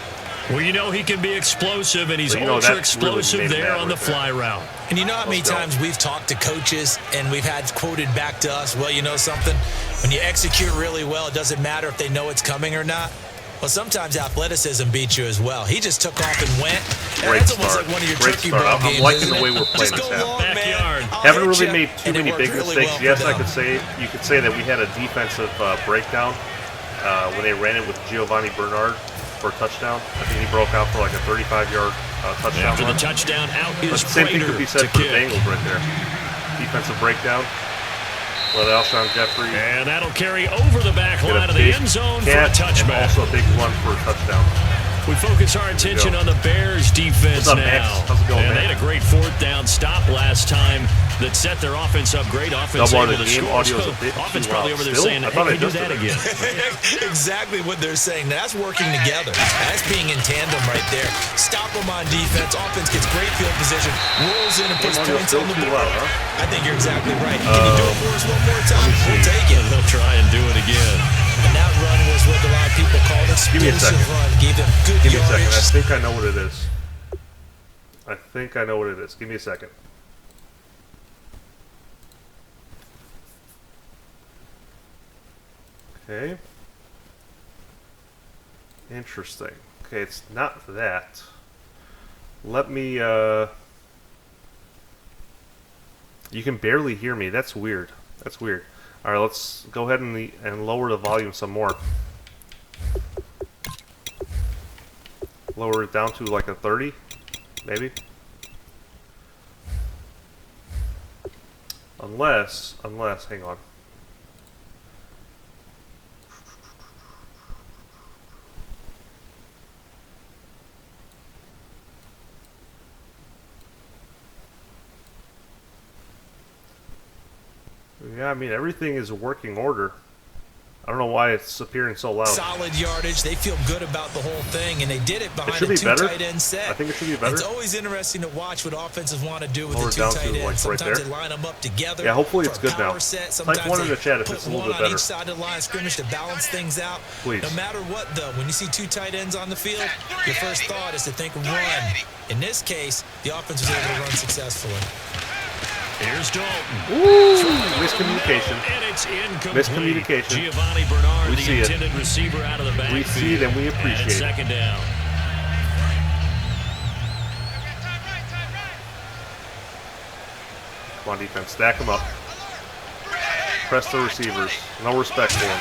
Speaker 3: Well, you know he can be explosive, and he's
Speaker 1: So, you know,
Speaker 3: ultra
Speaker 1: that's really
Speaker 3: explosive
Speaker 1: made him
Speaker 3: there
Speaker 1: mad
Speaker 3: on the
Speaker 1: right there.
Speaker 3: fly route.
Speaker 4: And you know how many
Speaker 1: Let's go.
Speaker 4: times we've talked to coaches and we've had quoted back to us, well, you know something? When you execute really well, it doesn't matter if they know it's coming or not. Well, sometimes athleticism beats you as well. He just took off and went. And
Speaker 1: Great
Speaker 4: that's almost
Speaker 1: start.
Speaker 4: like one of your
Speaker 1: Great
Speaker 4: turkey
Speaker 1: start.
Speaker 4: ball
Speaker 1: I'm
Speaker 4: games,
Speaker 1: liking
Speaker 4: isn't
Speaker 1: the way
Speaker 4: it?
Speaker 1: we're playing
Speaker 4: Just
Speaker 1: this
Speaker 4: go
Speaker 1: half.
Speaker 4: long, man.
Speaker 3: Backyard.
Speaker 4: I'll
Speaker 1: Haven't
Speaker 4: hit
Speaker 1: really
Speaker 4: ya.
Speaker 1: made too
Speaker 4: And it
Speaker 1: many
Speaker 4: worked
Speaker 1: big
Speaker 4: really
Speaker 1: mistakes.
Speaker 4: well for
Speaker 1: Yes, I
Speaker 4: them.
Speaker 1: could say you could say that we had a defensive breakdown when they ran it with Giovanni Bernard for a touchdown. I think he broke out for like a 35-yard touchdown
Speaker 3: After the
Speaker 1: run.
Speaker 3: touchdown, out
Speaker 1: But
Speaker 3: is
Speaker 1: same thing
Speaker 3: Prater
Speaker 1: could be said
Speaker 3: to
Speaker 1: for the
Speaker 3: kick.
Speaker 1: Bengals right there. Defensive breakdown. Let Alshon Jeffrey
Speaker 3: And that'll carry over the back
Speaker 1: get
Speaker 3: line
Speaker 1: a
Speaker 3: of the
Speaker 1: big
Speaker 3: end zone for a
Speaker 1: catch and
Speaker 3: touchback.
Speaker 1: also a big run for a touchdown.
Speaker 3: We focus our attention
Speaker 1: go.
Speaker 3: on the Bears defense
Speaker 1: What's up,
Speaker 3: now.
Speaker 1: Max? How's it going,
Speaker 3: and
Speaker 1: man?
Speaker 3: they had a great fourth down stop last time that set their offense up. Great offense
Speaker 1: Double
Speaker 3: able
Speaker 1: the
Speaker 3: to
Speaker 1: game
Speaker 3: score.
Speaker 1: audio is
Speaker 3: So
Speaker 1: a bit
Speaker 3: offense
Speaker 1: too
Speaker 3: probably
Speaker 1: loud.
Speaker 3: over there
Speaker 1: Still?
Speaker 3: saying,
Speaker 1: I thought
Speaker 3: hey,
Speaker 1: I
Speaker 3: do
Speaker 1: adjusted
Speaker 3: that
Speaker 1: it.
Speaker 3: again.
Speaker 4: Exactly what they're saying. That's working together. That's being in tandem right there. Stop them on defense. Offense gets great field position, rolls in and puts
Speaker 1: Game audio
Speaker 4: points
Speaker 1: still
Speaker 4: on the
Speaker 1: too
Speaker 4: board.
Speaker 1: loud, huh?
Speaker 4: I think you're exactly right. Can you do it for us one more time? We'll take it.
Speaker 3: And they'll try and do it again.
Speaker 4: And that run was what a lot of people called
Speaker 1: Give me a
Speaker 4: explosive
Speaker 1: second.
Speaker 4: run. Gave them good
Speaker 1: Give me a second.
Speaker 4: yardage.
Speaker 1: I think I know what it is. I think I know what it is. Give me a second. Okay. Interesting. Okay, it's not that. Let me, You can barely hear me. That's weird. That's weird. Alright, let's go ahead and lower the volume some more. Lower it down to like a 30, maybe. Unless, hang on. Yeah, I mean, everything is a working order. I don't know why it's appearing so loud.
Speaker 4: Solid yardage. They feel good about the whole thing, and they did it behind
Speaker 1: should
Speaker 4: a
Speaker 1: be better.
Speaker 4: two tight end set.
Speaker 1: I think it should be better.
Speaker 4: It's always interesting to watch what offenses want to do with
Speaker 1: Lower
Speaker 4: the two
Speaker 1: down
Speaker 4: tight
Speaker 1: to,
Speaker 4: ends.
Speaker 1: like, right
Speaker 4: Sometimes
Speaker 1: there.
Speaker 4: they line them up together.
Speaker 1: Yeah, hopefully
Speaker 4: for
Speaker 1: it's
Speaker 4: a
Speaker 1: good now.
Speaker 4: power set.
Speaker 1: Type
Speaker 4: Sometimes
Speaker 1: one in
Speaker 4: they
Speaker 1: the chat if
Speaker 4: put
Speaker 1: it's a little
Speaker 4: one
Speaker 1: bit
Speaker 4: on
Speaker 1: better.
Speaker 4: each side of the line of scrimmage to balance things out.
Speaker 1: Please.
Speaker 4: No matter what, though, when you see two tight ends on the field, your first thought is to think run. In this case, the offense was able to run successfully.
Speaker 3: Here's Dalton.
Speaker 1: Ooh, miscommunication.
Speaker 3: And it's incomplete.
Speaker 1: Miscommunication.
Speaker 3: Giovanni Bernard,
Speaker 1: We
Speaker 3: the
Speaker 1: see it.
Speaker 3: intended receiver out of the backfield.
Speaker 1: We see it and we appreciate
Speaker 3: And it's
Speaker 1: it.
Speaker 3: second down.
Speaker 1: Come on, defense. Stack them up. Press the receivers. No respect for them.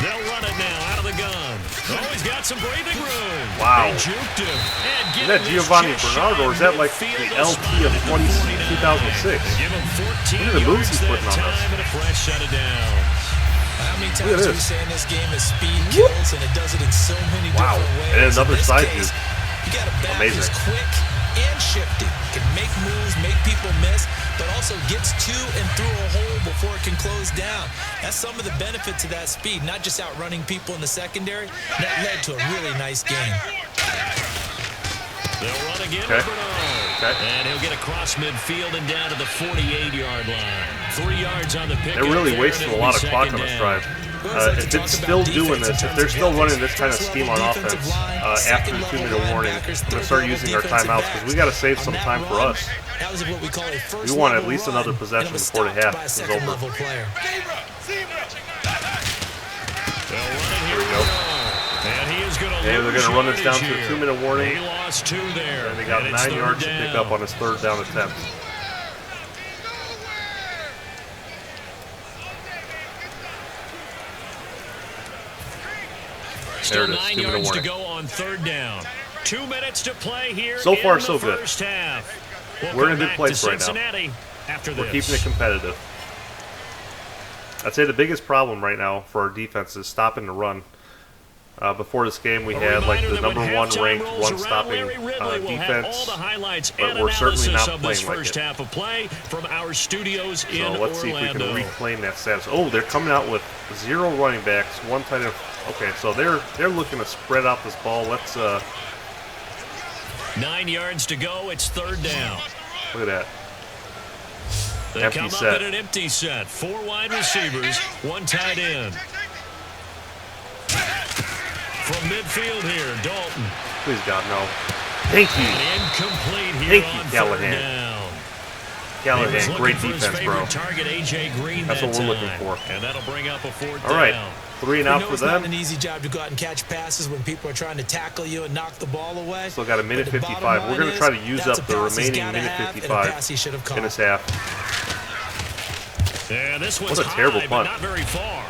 Speaker 3: They'll run it now out of the gun. Oh, he's got some breathing room.
Speaker 1: Wow.
Speaker 3: They juked him. And
Speaker 1: Is
Speaker 3: give
Speaker 1: that
Speaker 3: him
Speaker 1: Giovanni
Speaker 3: this chest
Speaker 1: Bernard,
Speaker 3: shot
Speaker 1: or is that like
Speaker 3: midfield.
Speaker 1: the
Speaker 3: They'll
Speaker 1: LT
Speaker 3: spot
Speaker 1: of
Speaker 3: him at the
Speaker 1: 2006?
Speaker 3: Give him 14
Speaker 1: Look at the moves
Speaker 3: yards
Speaker 1: he's
Speaker 3: that
Speaker 1: putting on us.
Speaker 3: time and a fresh set of downs.
Speaker 4: How many
Speaker 1: Look at
Speaker 4: times we
Speaker 1: this.
Speaker 4: say in this game is speed kills, and it does it in so many
Speaker 1: Wow.
Speaker 4: different ways.
Speaker 1: And then another
Speaker 4: In this
Speaker 1: side
Speaker 4: case,
Speaker 1: view.
Speaker 4: you got a back
Speaker 1: Amazing.
Speaker 4: who's quick and shifty, can make moves, make people miss, but also gets to and through a hole before it can close down. That's some of the benefits of that speed, not just outrunning people in the secondary. That led to a really nice game.
Speaker 3: They'll run again
Speaker 1: Okay.
Speaker 3: with Bernard.
Speaker 1: Okay.
Speaker 3: And he'll get across midfield and down to the 48-yard line. 3 yards on the pick.
Speaker 1: They're really wasting a lot of clock on this drive. If it's still doing this, if they're still running this kind of scheme on offense after the 2-minute warning, I'm going to start using our timeouts because we got to save some time for us. We want at least another possession before the half is over. Here we go. And they're going to run this down to a 2-minute warning.
Speaker 3: He lost 2 there.
Speaker 1: And they got 9 yards to pick up on his 3rd down attempt.
Speaker 3: Still 9 yards to go on 3rd down. 2 minutes to play here.
Speaker 1: So far,
Speaker 3: in
Speaker 1: so
Speaker 3: the
Speaker 1: good.
Speaker 3: First half.
Speaker 1: We're in a good place right now.
Speaker 3: After
Speaker 1: We're keeping it competitive. I'd say the biggest problem right now for our defense is stopping the run. Before this game, we had like the #1 ranked run-stopping defense, but we're certainly not playing like it.
Speaker 3: Half of play from our studios
Speaker 1: So
Speaker 3: in
Speaker 1: let's see if we can
Speaker 3: Orlando.
Speaker 1: reclaim that status. Oh, they're coming out with 0 running backs, 1 tight end. Okay, so they're looking to spread out this ball. Let's
Speaker 3: 9 yards to go. It's 3rd down.
Speaker 1: look at that.
Speaker 3: They
Speaker 1: Empty
Speaker 3: come
Speaker 1: set.
Speaker 3: up in an empty set. 4 wide receivers, 1 tight end. From midfield here, Dalton.
Speaker 1: Please God, no. Thank you.
Speaker 3: And incomplete here
Speaker 1: Thank you,
Speaker 3: on
Speaker 1: Callahan.
Speaker 3: 3rd down.
Speaker 1: Callahan, great
Speaker 3: For his
Speaker 1: defense, bro.
Speaker 3: favorite target, AJ Green.
Speaker 1: That's what
Speaker 3: that
Speaker 1: we're looking
Speaker 3: time.
Speaker 1: for.
Speaker 3: And that'll bring up a 4th
Speaker 1: All right,
Speaker 3: down.
Speaker 1: 3 and out for
Speaker 4: It's not
Speaker 1: them.
Speaker 4: an easy job to go out and catch passes when people are trying to tackle you and knock the ball away.
Speaker 1: Still got a minute
Speaker 4: But the
Speaker 1: 55.
Speaker 4: bottom
Speaker 1: We're going to
Speaker 4: line
Speaker 1: try to
Speaker 4: is,
Speaker 1: use
Speaker 4: that's
Speaker 1: up
Speaker 4: a
Speaker 1: the
Speaker 4: pass he's
Speaker 1: remaining
Speaker 4: gotta
Speaker 1: minute
Speaker 4: have and a
Speaker 1: 55
Speaker 4: pass he should have
Speaker 1: in this
Speaker 4: caught.
Speaker 1: half.
Speaker 3: Yeah, this one's
Speaker 1: What a terrible
Speaker 3: high,
Speaker 1: punt.
Speaker 3: but not very far.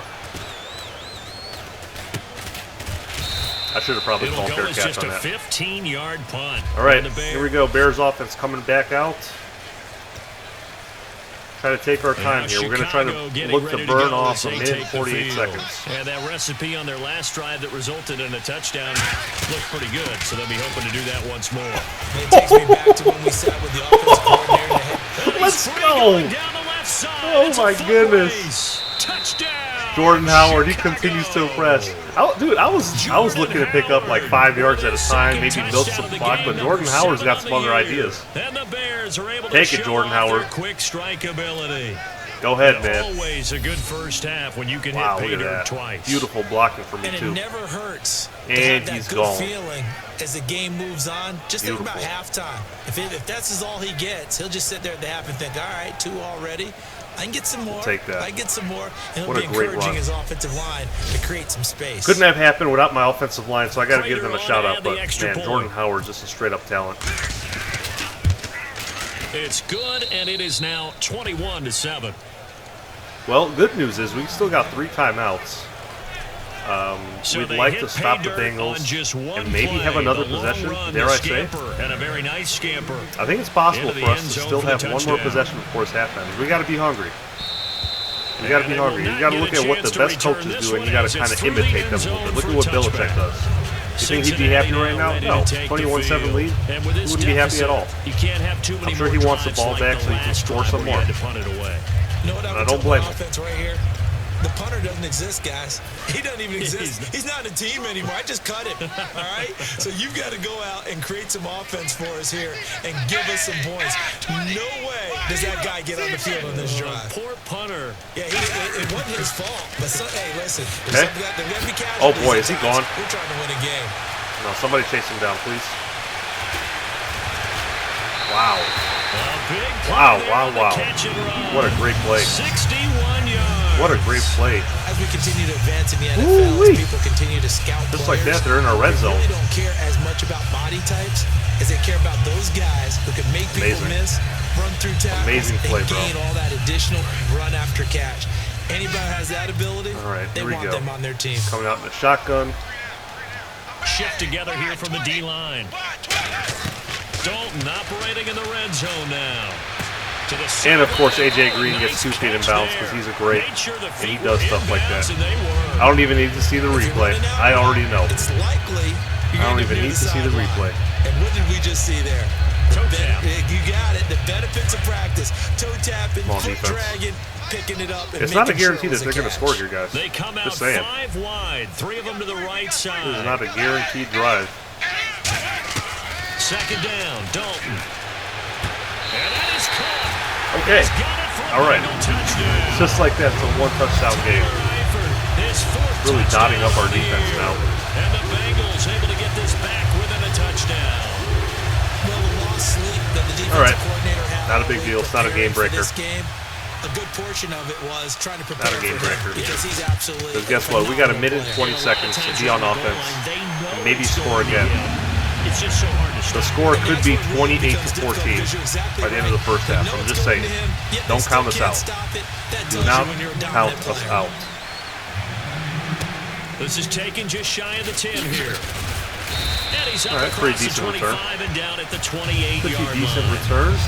Speaker 1: I should have probably
Speaker 3: It'll
Speaker 1: called
Speaker 3: go
Speaker 1: fair
Speaker 3: as
Speaker 1: catch
Speaker 3: just
Speaker 1: on
Speaker 3: a
Speaker 1: that.
Speaker 3: 15-yard punt.
Speaker 1: All right,
Speaker 3: And the
Speaker 1: here we go. Bears offense coming back out. Try to take our time here. We're going to try to look to burn off a minute and 48 seconds.
Speaker 3: And that recipe on their last drive that resulted in a touchdown looked pretty good, so they'll be hoping to do that once more.
Speaker 4: It takes me back to when we sat with the offensive coordinator.
Speaker 1: Let's go!
Speaker 3: Down the left side.
Speaker 1: Oh
Speaker 3: It's a
Speaker 1: my
Speaker 3: foot
Speaker 1: goodness.
Speaker 3: race. Touchdown.
Speaker 1: Jordan Howard, he
Speaker 3: Chicago.
Speaker 1: continues to impress. Dude, I was looking to pick up like 5 yards at a time, maybe milk some clock, but Jordan Howard's got some other ideas.
Speaker 3: And the Bears are able
Speaker 1: Take
Speaker 3: to
Speaker 1: it,
Speaker 3: show
Speaker 1: Jordan
Speaker 3: off their
Speaker 1: Howard.
Speaker 3: quick strike ability.
Speaker 1: Go ahead, man.
Speaker 3: Always a good first half when you can
Speaker 1: Wow,
Speaker 3: hit
Speaker 1: look
Speaker 3: pay
Speaker 1: at
Speaker 3: dirt
Speaker 1: that.
Speaker 3: twice.
Speaker 1: Beautiful blocking for me,
Speaker 4: And it
Speaker 1: too.
Speaker 4: never hurts to
Speaker 1: And
Speaker 4: have that
Speaker 1: he's
Speaker 4: good
Speaker 1: gone.
Speaker 4: feeling as the game moves on. Just think about
Speaker 1: Beautiful.
Speaker 4: halftime. If that's all he gets, he'll just sit there at the half and think, all right, 2 already. I can get some more.
Speaker 1: Take that.
Speaker 4: I can get some more. And he'll
Speaker 1: What
Speaker 4: be
Speaker 1: a great
Speaker 4: encouraging
Speaker 1: run.
Speaker 4: his offensive line to create some space.
Speaker 1: Couldn't have happened without my offensive line, so I got to give them a
Speaker 3: Prater
Speaker 1: shout
Speaker 3: on
Speaker 1: out.
Speaker 3: and the
Speaker 1: But
Speaker 3: extra
Speaker 1: man,
Speaker 3: point.
Speaker 1: Jordan Howard's just a straight up talent.
Speaker 3: It's good, and it is now 21-7.
Speaker 1: Well, good news is we still got 3 timeouts.
Speaker 3: So
Speaker 1: We'd
Speaker 3: they
Speaker 1: like
Speaker 3: hit
Speaker 1: to
Speaker 3: pay
Speaker 1: stop the
Speaker 3: dirt
Speaker 1: Bengals
Speaker 3: on just one
Speaker 1: and maybe
Speaker 3: play.
Speaker 1: have another
Speaker 3: The long
Speaker 1: possession,
Speaker 3: run,
Speaker 1: dare
Speaker 3: the
Speaker 1: I say.
Speaker 3: scamper, and a very nice scamper.
Speaker 1: I think it's possible
Speaker 3: Into the
Speaker 1: for us
Speaker 3: end
Speaker 1: to
Speaker 3: zone
Speaker 1: still
Speaker 3: for the
Speaker 1: have one more
Speaker 3: touchdown.
Speaker 1: possession before it's half ends. We got to be hungry. You got to
Speaker 3: And
Speaker 1: be
Speaker 3: they will
Speaker 1: hungry. You
Speaker 3: not
Speaker 1: got to
Speaker 3: get
Speaker 1: look
Speaker 3: a
Speaker 1: at what
Speaker 3: chance
Speaker 1: the
Speaker 3: to
Speaker 1: best
Speaker 3: return
Speaker 1: coaches
Speaker 3: this
Speaker 1: do, and
Speaker 3: one
Speaker 1: you got
Speaker 3: as
Speaker 1: to kind
Speaker 3: it's
Speaker 1: of
Speaker 3: through the
Speaker 1: imitate
Speaker 3: end
Speaker 1: them a
Speaker 3: zone
Speaker 1: little bit. Look
Speaker 3: for
Speaker 1: at what
Speaker 3: a
Speaker 1: Belichick
Speaker 3: touchback.
Speaker 1: does. You think he'd be happy right now? No. 21-7 lead.
Speaker 3: And with this
Speaker 1: He wouldn't be happy at
Speaker 3: deficit,
Speaker 1: all.
Speaker 3: You can't have too many
Speaker 1: I'm sure
Speaker 3: more
Speaker 1: he wants the
Speaker 3: drives
Speaker 1: ball
Speaker 3: like
Speaker 1: back
Speaker 3: the
Speaker 1: so he can
Speaker 3: last
Speaker 1: score
Speaker 3: drive
Speaker 1: some
Speaker 3: where
Speaker 1: more.
Speaker 3: he had to punt it away.
Speaker 4: You know what
Speaker 1: And I
Speaker 4: I would
Speaker 1: don't
Speaker 4: tell
Speaker 1: blame
Speaker 4: the
Speaker 1: him.
Speaker 4: offense right here? The punter doesn't exist, guys. He doesn't even exist. He's not in a team anymore. I just cut him. All right? So you've got to go out and create some offense for us here and give us some points. No way does that guy get on the field on this drive.
Speaker 3: Poor punter.
Speaker 4: Yeah, it wasn't his fault. But hey, listen.
Speaker 1: Okay.
Speaker 4: There gotta be
Speaker 1: Oh,
Speaker 4: casualties
Speaker 1: boy,
Speaker 4: at
Speaker 1: is he
Speaker 4: times.
Speaker 1: gone?
Speaker 4: We're trying to win a game.
Speaker 1: No, somebody chase him down, please. Wow.
Speaker 3: A big play
Speaker 1: Wow,
Speaker 3: there
Speaker 1: wow,
Speaker 3: on the
Speaker 1: wow.
Speaker 3: catch and run.
Speaker 1: What a great play.
Speaker 3: 61 yards.
Speaker 1: What a great play.
Speaker 4: As we continue to advance in the NFL,
Speaker 1: Ooh-wee.
Speaker 4: as people continue to scout
Speaker 1: Just like
Speaker 4: players,
Speaker 1: that, they're in our red
Speaker 4: they
Speaker 1: zone.
Speaker 4: really don't care as much about body types as they care about those guys who can make people
Speaker 1: Amazing.
Speaker 4: miss, run through tackles,
Speaker 1: Amazing play,
Speaker 4: and
Speaker 1: bro.
Speaker 4: gain all that additional run after catch. Anybody who has that ability,
Speaker 1: All right,
Speaker 4: they
Speaker 1: here we
Speaker 4: want
Speaker 1: go.
Speaker 4: them on their team.
Speaker 1: Coming out in the shotgun.
Speaker 3: Shift together here from the D-line. Dalton operating in the red zone now. To the
Speaker 1: And, of course,
Speaker 3: center.
Speaker 1: A.J. Green gets 2 feet in bounds because he's a great,
Speaker 3: Made sure the
Speaker 1: and he
Speaker 3: feet
Speaker 1: does
Speaker 3: were
Speaker 1: stuff
Speaker 3: in
Speaker 1: like
Speaker 3: bounds,
Speaker 1: that.
Speaker 3: and they were.
Speaker 1: I don't even need to see the replay. I already know.
Speaker 4: It's likely you're
Speaker 1: I don't
Speaker 4: gonna
Speaker 1: even
Speaker 4: be
Speaker 1: need
Speaker 4: near
Speaker 1: to see the
Speaker 4: sideline.
Speaker 1: replay.
Speaker 4: And what did we just see there?
Speaker 3: Toe tap.
Speaker 4: You got it. The benefits of practice. Toe tapping,
Speaker 1: Come on,
Speaker 4: foot
Speaker 1: defense.
Speaker 4: dragging, picking it up. And
Speaker 1: It's not a
Speaker 4: making sure
Speaker 1: guarantee
Speaker 4: it was
Speaker 1: that they're going to
Speaker 4: catch.
Speaker 1: score here, guys.
Speaker 3: They come out
Speaker 1: Just saying.
Speaker 3: 5 wide. 3 of them to the right side.
Speaker 1: This is not a guaranteed drive.
Speaker 3: Second down, Dalton. And that is caught.
Speaker 1: Okay.
Speaker 3: He's got it for a
Speaker 1: All right.
Speaker 3: Bengal touchdown.
Speaker 1: Just like that, it's a 1 touchdown game.
Speaker 3: His
Speaker 1: really dotting up our defense now.
Speaker 3: And the Bengals able to get this back within a touchdown.
Speaker 4: Well, the lost sleep that the defensive coordinator had.
Speaker 1: Not a big deal. It's not a game breaker.
Speaker 4: A good portion of it was trying to prepare
Speaker 1: Not a game breaker.
Speaker 4: because he's absolutely.
Speaker 1: Because guess what? We got a minute and 20 seconds to be on offense and maybe score again.
Speaker 3: It's just so hard to
Speaker 1: The score could be 28-14 by the end of the first half. I'm just saying, don't count us out. Do not count us out.
Speaker 3: This is taken just shy of the 10 here. And he's
Speaker 1: All right, pretty decent return.
Speaker 3: And down at the 28-yard
Speaker 1: Pretty decent
Speaker 3: line.
Speaker 1: returns.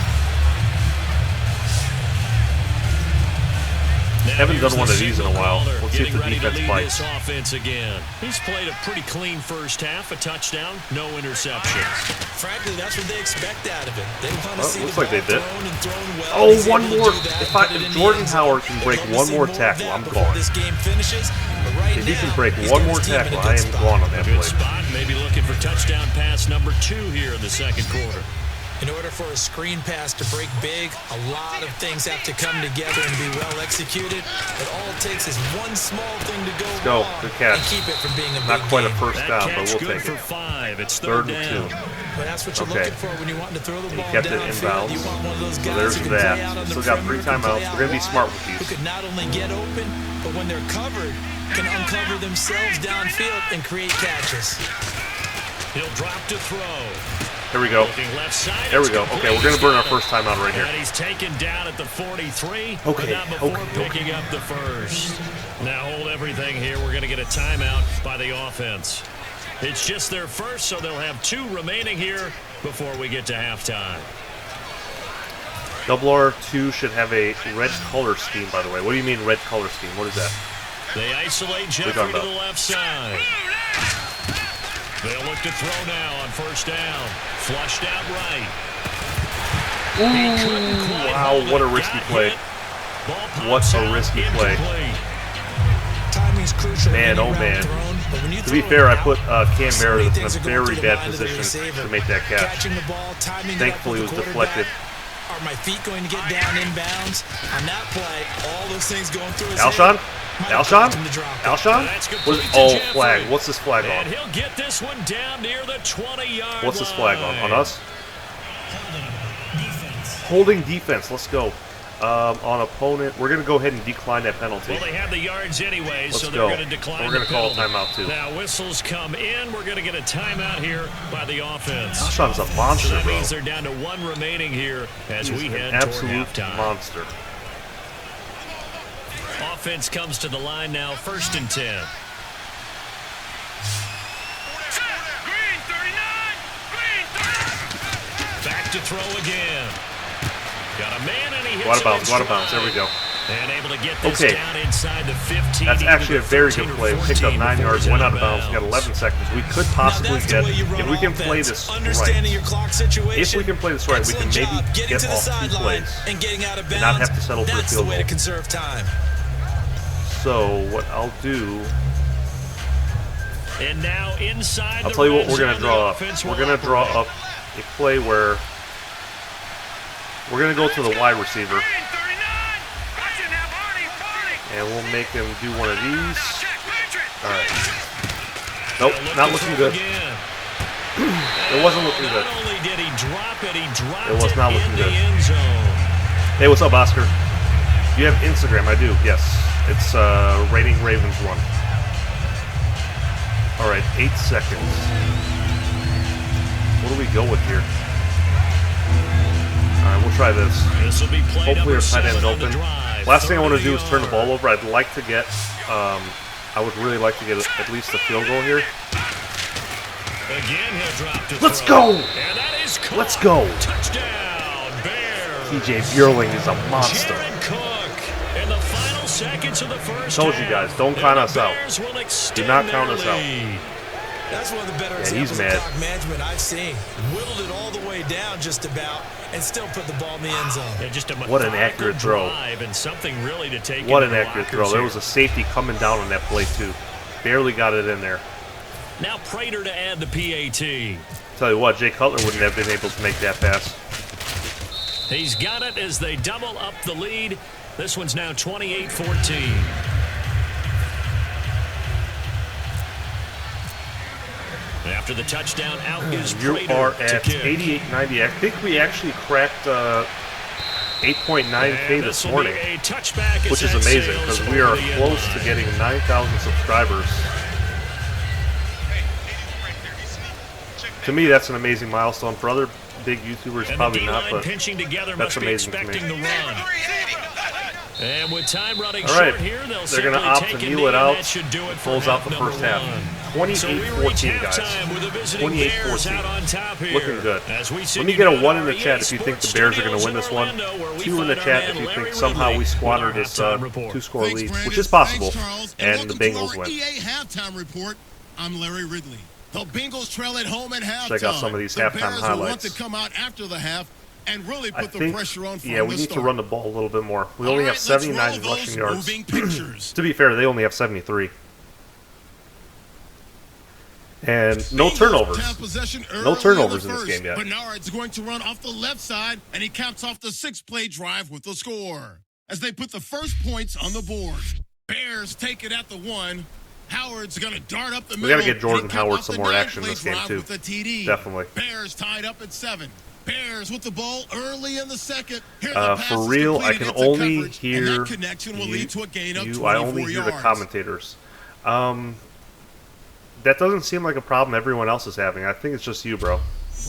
Speaker 1: Haven't done one of these in a while. Let's see if the defense bites.
Speaker 3: Offense again. He's played a pretty clean first half. A touchdown, no interceptions.
Speaker 4: Frankly, that's what they expect out of him. They want to see
Speaker 1: looks
Speaker 4: the
Speaker 1: like they
Speaker 4: ball
Speaker 1: did.
Speaker 4: thrown and thrown well.
Speaker 1: Oh,
Speaker 4: He's
Speaker 1: one
Speaker 4: able to
Speaker 1: more.
Speaker 4: do that,
Speaker 1: If
Speaker 4: put it in the
Speaker 1: Jordan
Speaker 4: end zone.
Speaker 1: Howard can break
Speaker 4: They'd love
Speaker 1: one
Speaker 4: to see
Speaker 1: more
Speaker 4: of
Speaker 1: tackle,
Speaker 4: that
Speaker 1: I'm
Speaker 4: before
Speaker 1: gone.
Speaker 4: This game finishes. But right
Speaker 1: If he can
Speaker 4: now,
Speaker 1: break
Speaker 4: he's
Speaker 1: one
Speaker 4: got
Speaker 1: more
Speaker 4: his team in a
Speaker 1: tackle,
Speaker 4: good
Speaker 1: I am
Speaker 4: spot.
Speaker 1: gone on that
Speaker 3: Good
Speaker 1: play.
Speaker 3: spot. Maybe looking for touchdown pass number 2 here in the second quarter.
Speaker 4: In order for a screen pass to break big, a lot of things have to come together and be well executed. But all it takes is one small thing to go wrong
Speaker 1: Good catch.
Speaker 4: and keep it from being a
Speaker 1: Not
Speaker 4: big
Speaker 1: quite a
Speaker 4: game.
Speaker 1: first down, but we'll
Speaker 3: good
Speaker 1: take
Speaker 3: for
Speaker 1: it.
Speaker 3: 5. It's
Speaker 1: Third
Speaker 3: third
Speaker 1: and 2.
Speaker 3: down.
Speaker 4: But that's what you're looking for when you're wanting to throw the
Speaker 1: He
Speaker 4: ball
Speaker 1: kept it
Speaker 4: downfield.
Speaker 1: inbounds.
Speaker 4: You want one of those
Speaker 1: So
Speaker 4: guys
Speaker 1: there's
Speaker 4: who can play
Speaker 1: that.
Speaker 4: out on the
Speaker 1: Still got 3
Speaker 4: perimeter, can
Speaker 1: timeouts.
Speaker 4: play
Speaker 1: We're going to be
Speaker 4: out
Speaker 1: smart
Speaker 4: wide,
Speaker 1: with
Speaker 4: who
Speaker 1: these.
Speaker 4: could not only get open, but when they're covered, can uncover themselves downfield and create catches.
Speaker 3: He'll drop to throw.
Speaker 1: Here we go.
Speaker 3: Looking left side.
Speaker 1: There we go. Okay, we're going to burn our first timeout right here.
Speaker 3: And he's taken down at the 43.
Speaker 1: Okay,
Speaker 3: but not before
Speaker 1: okay.
Speaker 3: picking up the first. Now hold everything here. We're going to get a timeout by the offense. It's just their first, so they'll have 2 remaining here before we get to halftime.
Speaker 1: R2 should have a red color scheme, by the way. What do you mean red color scheme? What is that?
Speaker 3: They isolate Jeffrey to the left side. They'll look to throw now on first down. Flushed out right.
Speaker 1: Ooh, wow, what a risky play. What a risky play.
Speaker 4: Timing's crucial.
Speaker 1: Man, oh man. To be fair, I put Cam Meredith in a very bad position to make that catch. Thankfully, it was deflected.
Speaker 4: Are my feet going to get down inbounds? On that play, all those things going through his
Speaker 1: Alshon?
Speaker 4: head.
Speaker 1: Alshon?
Speaker 4: Alshon?
Speaker 1: Oh, flag. What's this flag
Speaker 3: And
Speaker 1: on?
Speaker 3: he'll get this one down near the 20-yard
Speaker 1: What's this flag on? On
Speaker 3: line.
Speaker 1: us? Holding defense. Let's go. On opponent, we're going to go ahead and decline that penalty.
Speaker 3: Well, they have the yards anyway,
Speaker 1: Let's
Speaker 3: so
Speaker 1: go.
Speaker 3: they're going to decline
Speaker 1: We're going to call a timeout, too.
Speaker 3: Now, whistles come in. We're going to get a timeout here by the offense.
Speaker 1: Alshon's a monster,
Speaker 3: So that
Speaker 1: bro.
Speaker 3: means they're down to 1 remaining here as
Speaker 1: He's
Speaker 3: we
Speaker 1: an
Speaker 3: head
Speaker 1: absolute
Speaker 3: toward halftime.
Speaker 1: monster.
Speaker 3: Offense comes to the line now, 1st and 10. Back to throw again. Got a man and he hits
Speaker 1: Go out of
Speaker 3: him
Speaker 1: bounds,
Speaker 3: in
Speaker 1: go out of bounds. There we
Speaker 3: stride.
Speaker 1: go.
Speaker 3: And able to get this
Speaker 1: Okay.
Speaker 3: down inside the 15.
Speaker 1: That's
Speaker 3: even
Speaker 1: actually a
Speaker 3: the
Speaker 1: very
Speaker 3: 13
Speaker 1: good
Speaker 3: or
Speaker 1: play. We picked up
Speaker 3: 14
Speaker 1: 9 yards,
Speaker 3: before
Speaker 1: went out
Speaker 3: it's
Speaker 1: of bounds. We got 11 seconds. We could possibly
Speaker 4: Now, that's
Speaker 1: get,
Speaker 4: the way you run
Speaker 1: if we can play
Speaker 4: offense.
Speaker 1: this
Speaker 4: Understanding
Speaker 1: right,
Speaker 4: your clock situation.
Speaker 1: if we can play this right, we can
Speaker 4: Excellent
Speaker 1: maybe
Speaker 4: job getting
Speaker 1: get
Speaker 4: to the
Speaker 1: off 2
Speaker 4: sideline
Speaker 1: plays.
Speaker 4: and getting out of
Speaker 1: and
Speaker 4: bounds.
Speaker 1: not have to settle for a
Speaker 4: That's
Speaker 1: field
Speaker 4: the way
Speaker 1: goal.
Speaker 4: to conserve time.
Speaker 1: So what I'll do,
Speaker 3: And now inside
Speaker 1: I'll
Speaker 3: the
Speaker 1: tell you what
Speaker 3: red
Speaker 1: we're going to
Speaker 3: zone,
Speaker 1: draw
Speaker 3: the
Speaker 1: up.
Speaker 3: offense
Speaker 1: We're
Speaker 3: will
Speaker 1: going to draw
Speaker 3: operate.
Speaker 1: up a play where we're going to go to the wide receiver. And we'll make him do one of these. All right. Nope, not looking good. It wasn't looking good.
Speaker 3: Not only did he drop it, he dropped
Speaker 1: It was not
Speaker 3: in
Speaker 1: looking
Speaker 3: the
Speaker 1: good.
Speaker 3: end zone.
Speaker 1: Hey, what's up, Oscar? You have Instagram? I do, yes. It's Rating Ravens 1. All right, 8 seconds. What do we go with here? All right, we'll try this.
Speaker 3: This will be play
Speaker 1: Hopefully our
Speaker 3: number
Speaker 1: tight
Speaker 3: 7
Speaker 1: end's
Speaker 3: on the
Speaker 1: open.
Speaker 3: drive.
Speaker 1: Last thing I want to
Speaker 3: 30
Speaker 1: do is turn the ball
Speaker 3: yards.
Speaker 1: over. I'd like to get, I would really like to get at least a field goal here.
Speaker 3: Again, he'll drop to
Speaker 1: Let's
Speaker 3: throw.
Speaker 1: go!
Speaker 3: And that is caught.
Speaker 1: Let's go!
Speaker 3: Touchdown, Bears.
Speaker 1: TJ Buerling is a monster.
Speaker 3: Jared Cook in the final seconds of the first
Speaker 1: Told you
Speaker 3: half.
Speaker 1: guys, don't
Speaker 3: And
Speaker 1: count
Speaker 3: the
Speaker 1: us out.
Speaker 3: Bears will extend
Speaker 1: Do not count
Speaker 3: their
Speaker 1: us out.
Speaker 3: lead.
Speaker 4: That's one of the better
Speaker 1: Yeah, he's
Speaker 4: examples
Speaker 1: mad.
Speaker 4: of clock management I've seen. Whittled it all the way down just about and still put the ball in the end zone.
Speaker 3: Yeah, just a
Speaker 1: What an
Speaker 3: methodical
Speaker 1: accurate throw.
Speaker 3: drive and something really to take
Speaker 1: What
Speaker 3: into
Speaker 1: an
Speaker 3: the
Speaker 1: accurate
Speaker 3: lockers
Speaker 1: throw. There
Speaker 3: here.
Speaker 1: was a safety coming down on that play, too. Barely got it in there.
Speaker 3: Now Prater to add the PAT.
Speaker 1: Tell you what, Jay Cutler wouldn't have been able to make that pass.
Speaker 3: He's got it as they double up the lead. This one's now 28-14. After the touchdown, out is
Speaker 1: You
Speaker 3: Prater
Speaker 1: are
Speaker 3: to
Speaker 1: at
Speaker 3: kick.
Speaker 1: 88.90. I think we actually cracked 8.9K this morning, which is amazing because we are close to getting 9,000 subscribers. To me, that's an amazing milestone. For other big YouTubers, probably not, but that's amazing to me.
Speaker 3: And with time running
Speaker 1: All right,
Speaker 3: short here,
Speaker 1: they're going to opt to kneel it out. Close out the first half. 28-14, guys. 28-14. Looking good. Let me get a 1 in the chat if you think the Bears are going to win this one. 2 in the chat if you think somehow we squandered this 2-score lead, which is possible, and the Bengals win.
Speaker 2: EA halftime report. I'm Larry Ridley. The Bengals trail at home at halftime.
Speaker 1: Check out some of these halftime highlights.
Speaker 2: Want to come out after the half and really put the pressure on from
Speaker 1: yeah, we need to run the ball a little bit more. We only have 79 rushing yards. To be fair, they only have 73. And no turnovers. No turnovers in this game yet.
Speaker 2: Bernard's going to run off the left side, and he caps off the 6-play drive with the score. As they put the first points on the board. Bears take it at the 1. Howard's going to dart up the middle.
Speaker 1: We got to get Jordan Howard some more action in this game, too. Definitely.
Speaker 2: Bears tied up at 7. Bears with the ball early in the second.
Speaker 1: For real, I can only hear you. I only hear the commentators. That doesn't seem like a problem everyone else is having. I think it's just you, bro.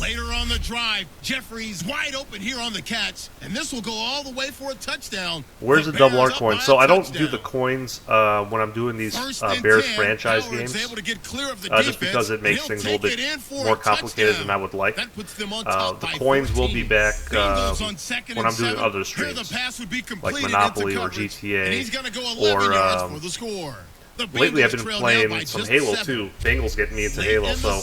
Speaker 2: Later on the drive, Jeffries wide open here on the catch, and this will go all the way for a touchdown.
Speaker 1: Where's the double R coin? So I don't do the coins when I'm doing these Bears franchise games, just because it makes things a little bit more complicated than I would like. The coins will be back when I'm doing other streams, like Monopoly or GTA, or lately I've been playing some Halo too. Bengals get me into Halo, so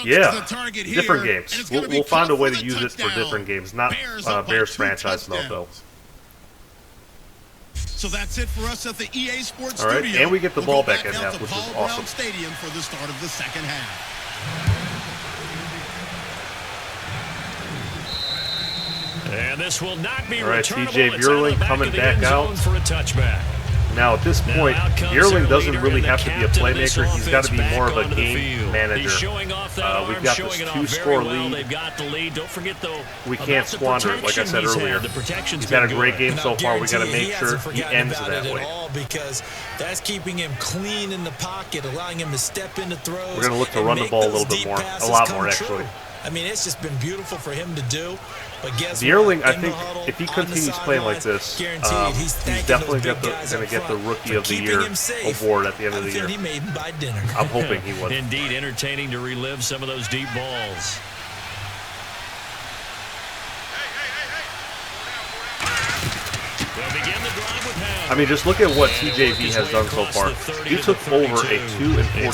Speaker 1: yeah, different games. We'll find a way to use it for different games, not Bears franchise mode though.
Speaker 2: So that's it for us at the EA Sports
Speaker 1: All right,
Speaker 2: Studio.
Speaker 1: and we get the ball back at half, which is awesome.
Speaker 2: Stadium for the start of the second half.
Speaker 3: And this will not be
Speaker 1: all right,
Speaker 3: returnable.
Speaker 1: TJ Buerling coming back out
Speaker 3: for a touchback.
Speaker 1: Now, at this point, Buerling doesn't really have to be a playmaker. He's got to be more of a game manager. We've got this 2-score lead. We can't squander it, like I said earlier. He's had a great game so far. We got to make sure he ends that way.
Speaker 4: Because that's keeping him clean in the pocket, allowing him to step into throws.
Speaker 1: We're going to look to run the ball a little bit more, a lot more actually.
Speaker 4: I mean, it's just been beautiful for him to do. But guess
Speaker 1: Buerling, I think, if he continues playing like this, he's definitely going to get the Rookie of the Year award at the end of the year. I'm hoping he would.
Speaker 3: Indeed, entertaining to relive some of those deep balls.
Speaker 1: I mean, just look at what TJV has done so far. He took over a 2-14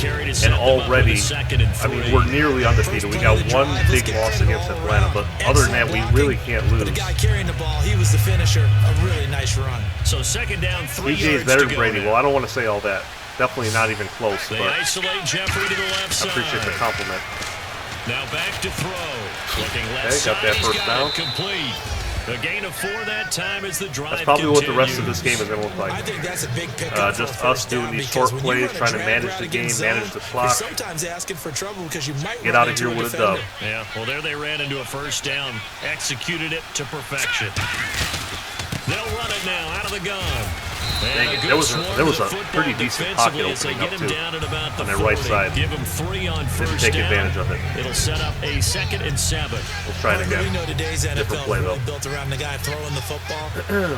Speaker 1: team, and already, I mean, we're nearly undefeated. We got one big loss against Atlanta, but other than that, we really can't lose.
Speaker 4: The guy carrying the ball, he was the finisher. A really nice run.
Speaker 3: So second down, 3 yards.
Speaker 1: TJ's better than Brady. Well, I don't want to say all that. Definitely not even close, but I appreciate the compliment.
Speaker 3: Now back to throw. Looking left
Speaker 1: got that first down.
Speaker 3: Complete. A gain of 4 that time as the drive
Speaker 1: That's probably what the rest of this game is going to look like.
Speaker 4: I think that's a big pickup.
Speaker 1: Just us doing these short plays, trying to manage the game, manage the clock.
Speaker 4: Sometimes asking for trouble because you might
Speaker 1: get out of here with a dub.
Speaker 3: Yeah, well, there they ran into a first down, executed it to perfection. They'll run it now out of the gun.
Speaker 1: Dang it. There was a pretty decent pocket opening up, too, on their right side.
Speaker 3: Give them 3 on first
Speaker 1: Didn't take advantage of it.
Speaker 3: It'll set up a 2nd and 7.
Speaker 1: We'll try it again.
Speaker 4: We know today's
Speaker 1: Different
Speaker 4: NFL
Speaker 1: play,
Speaker 4: really
Speaker 1: though.
Speaker 4: built around the guy throwing the football.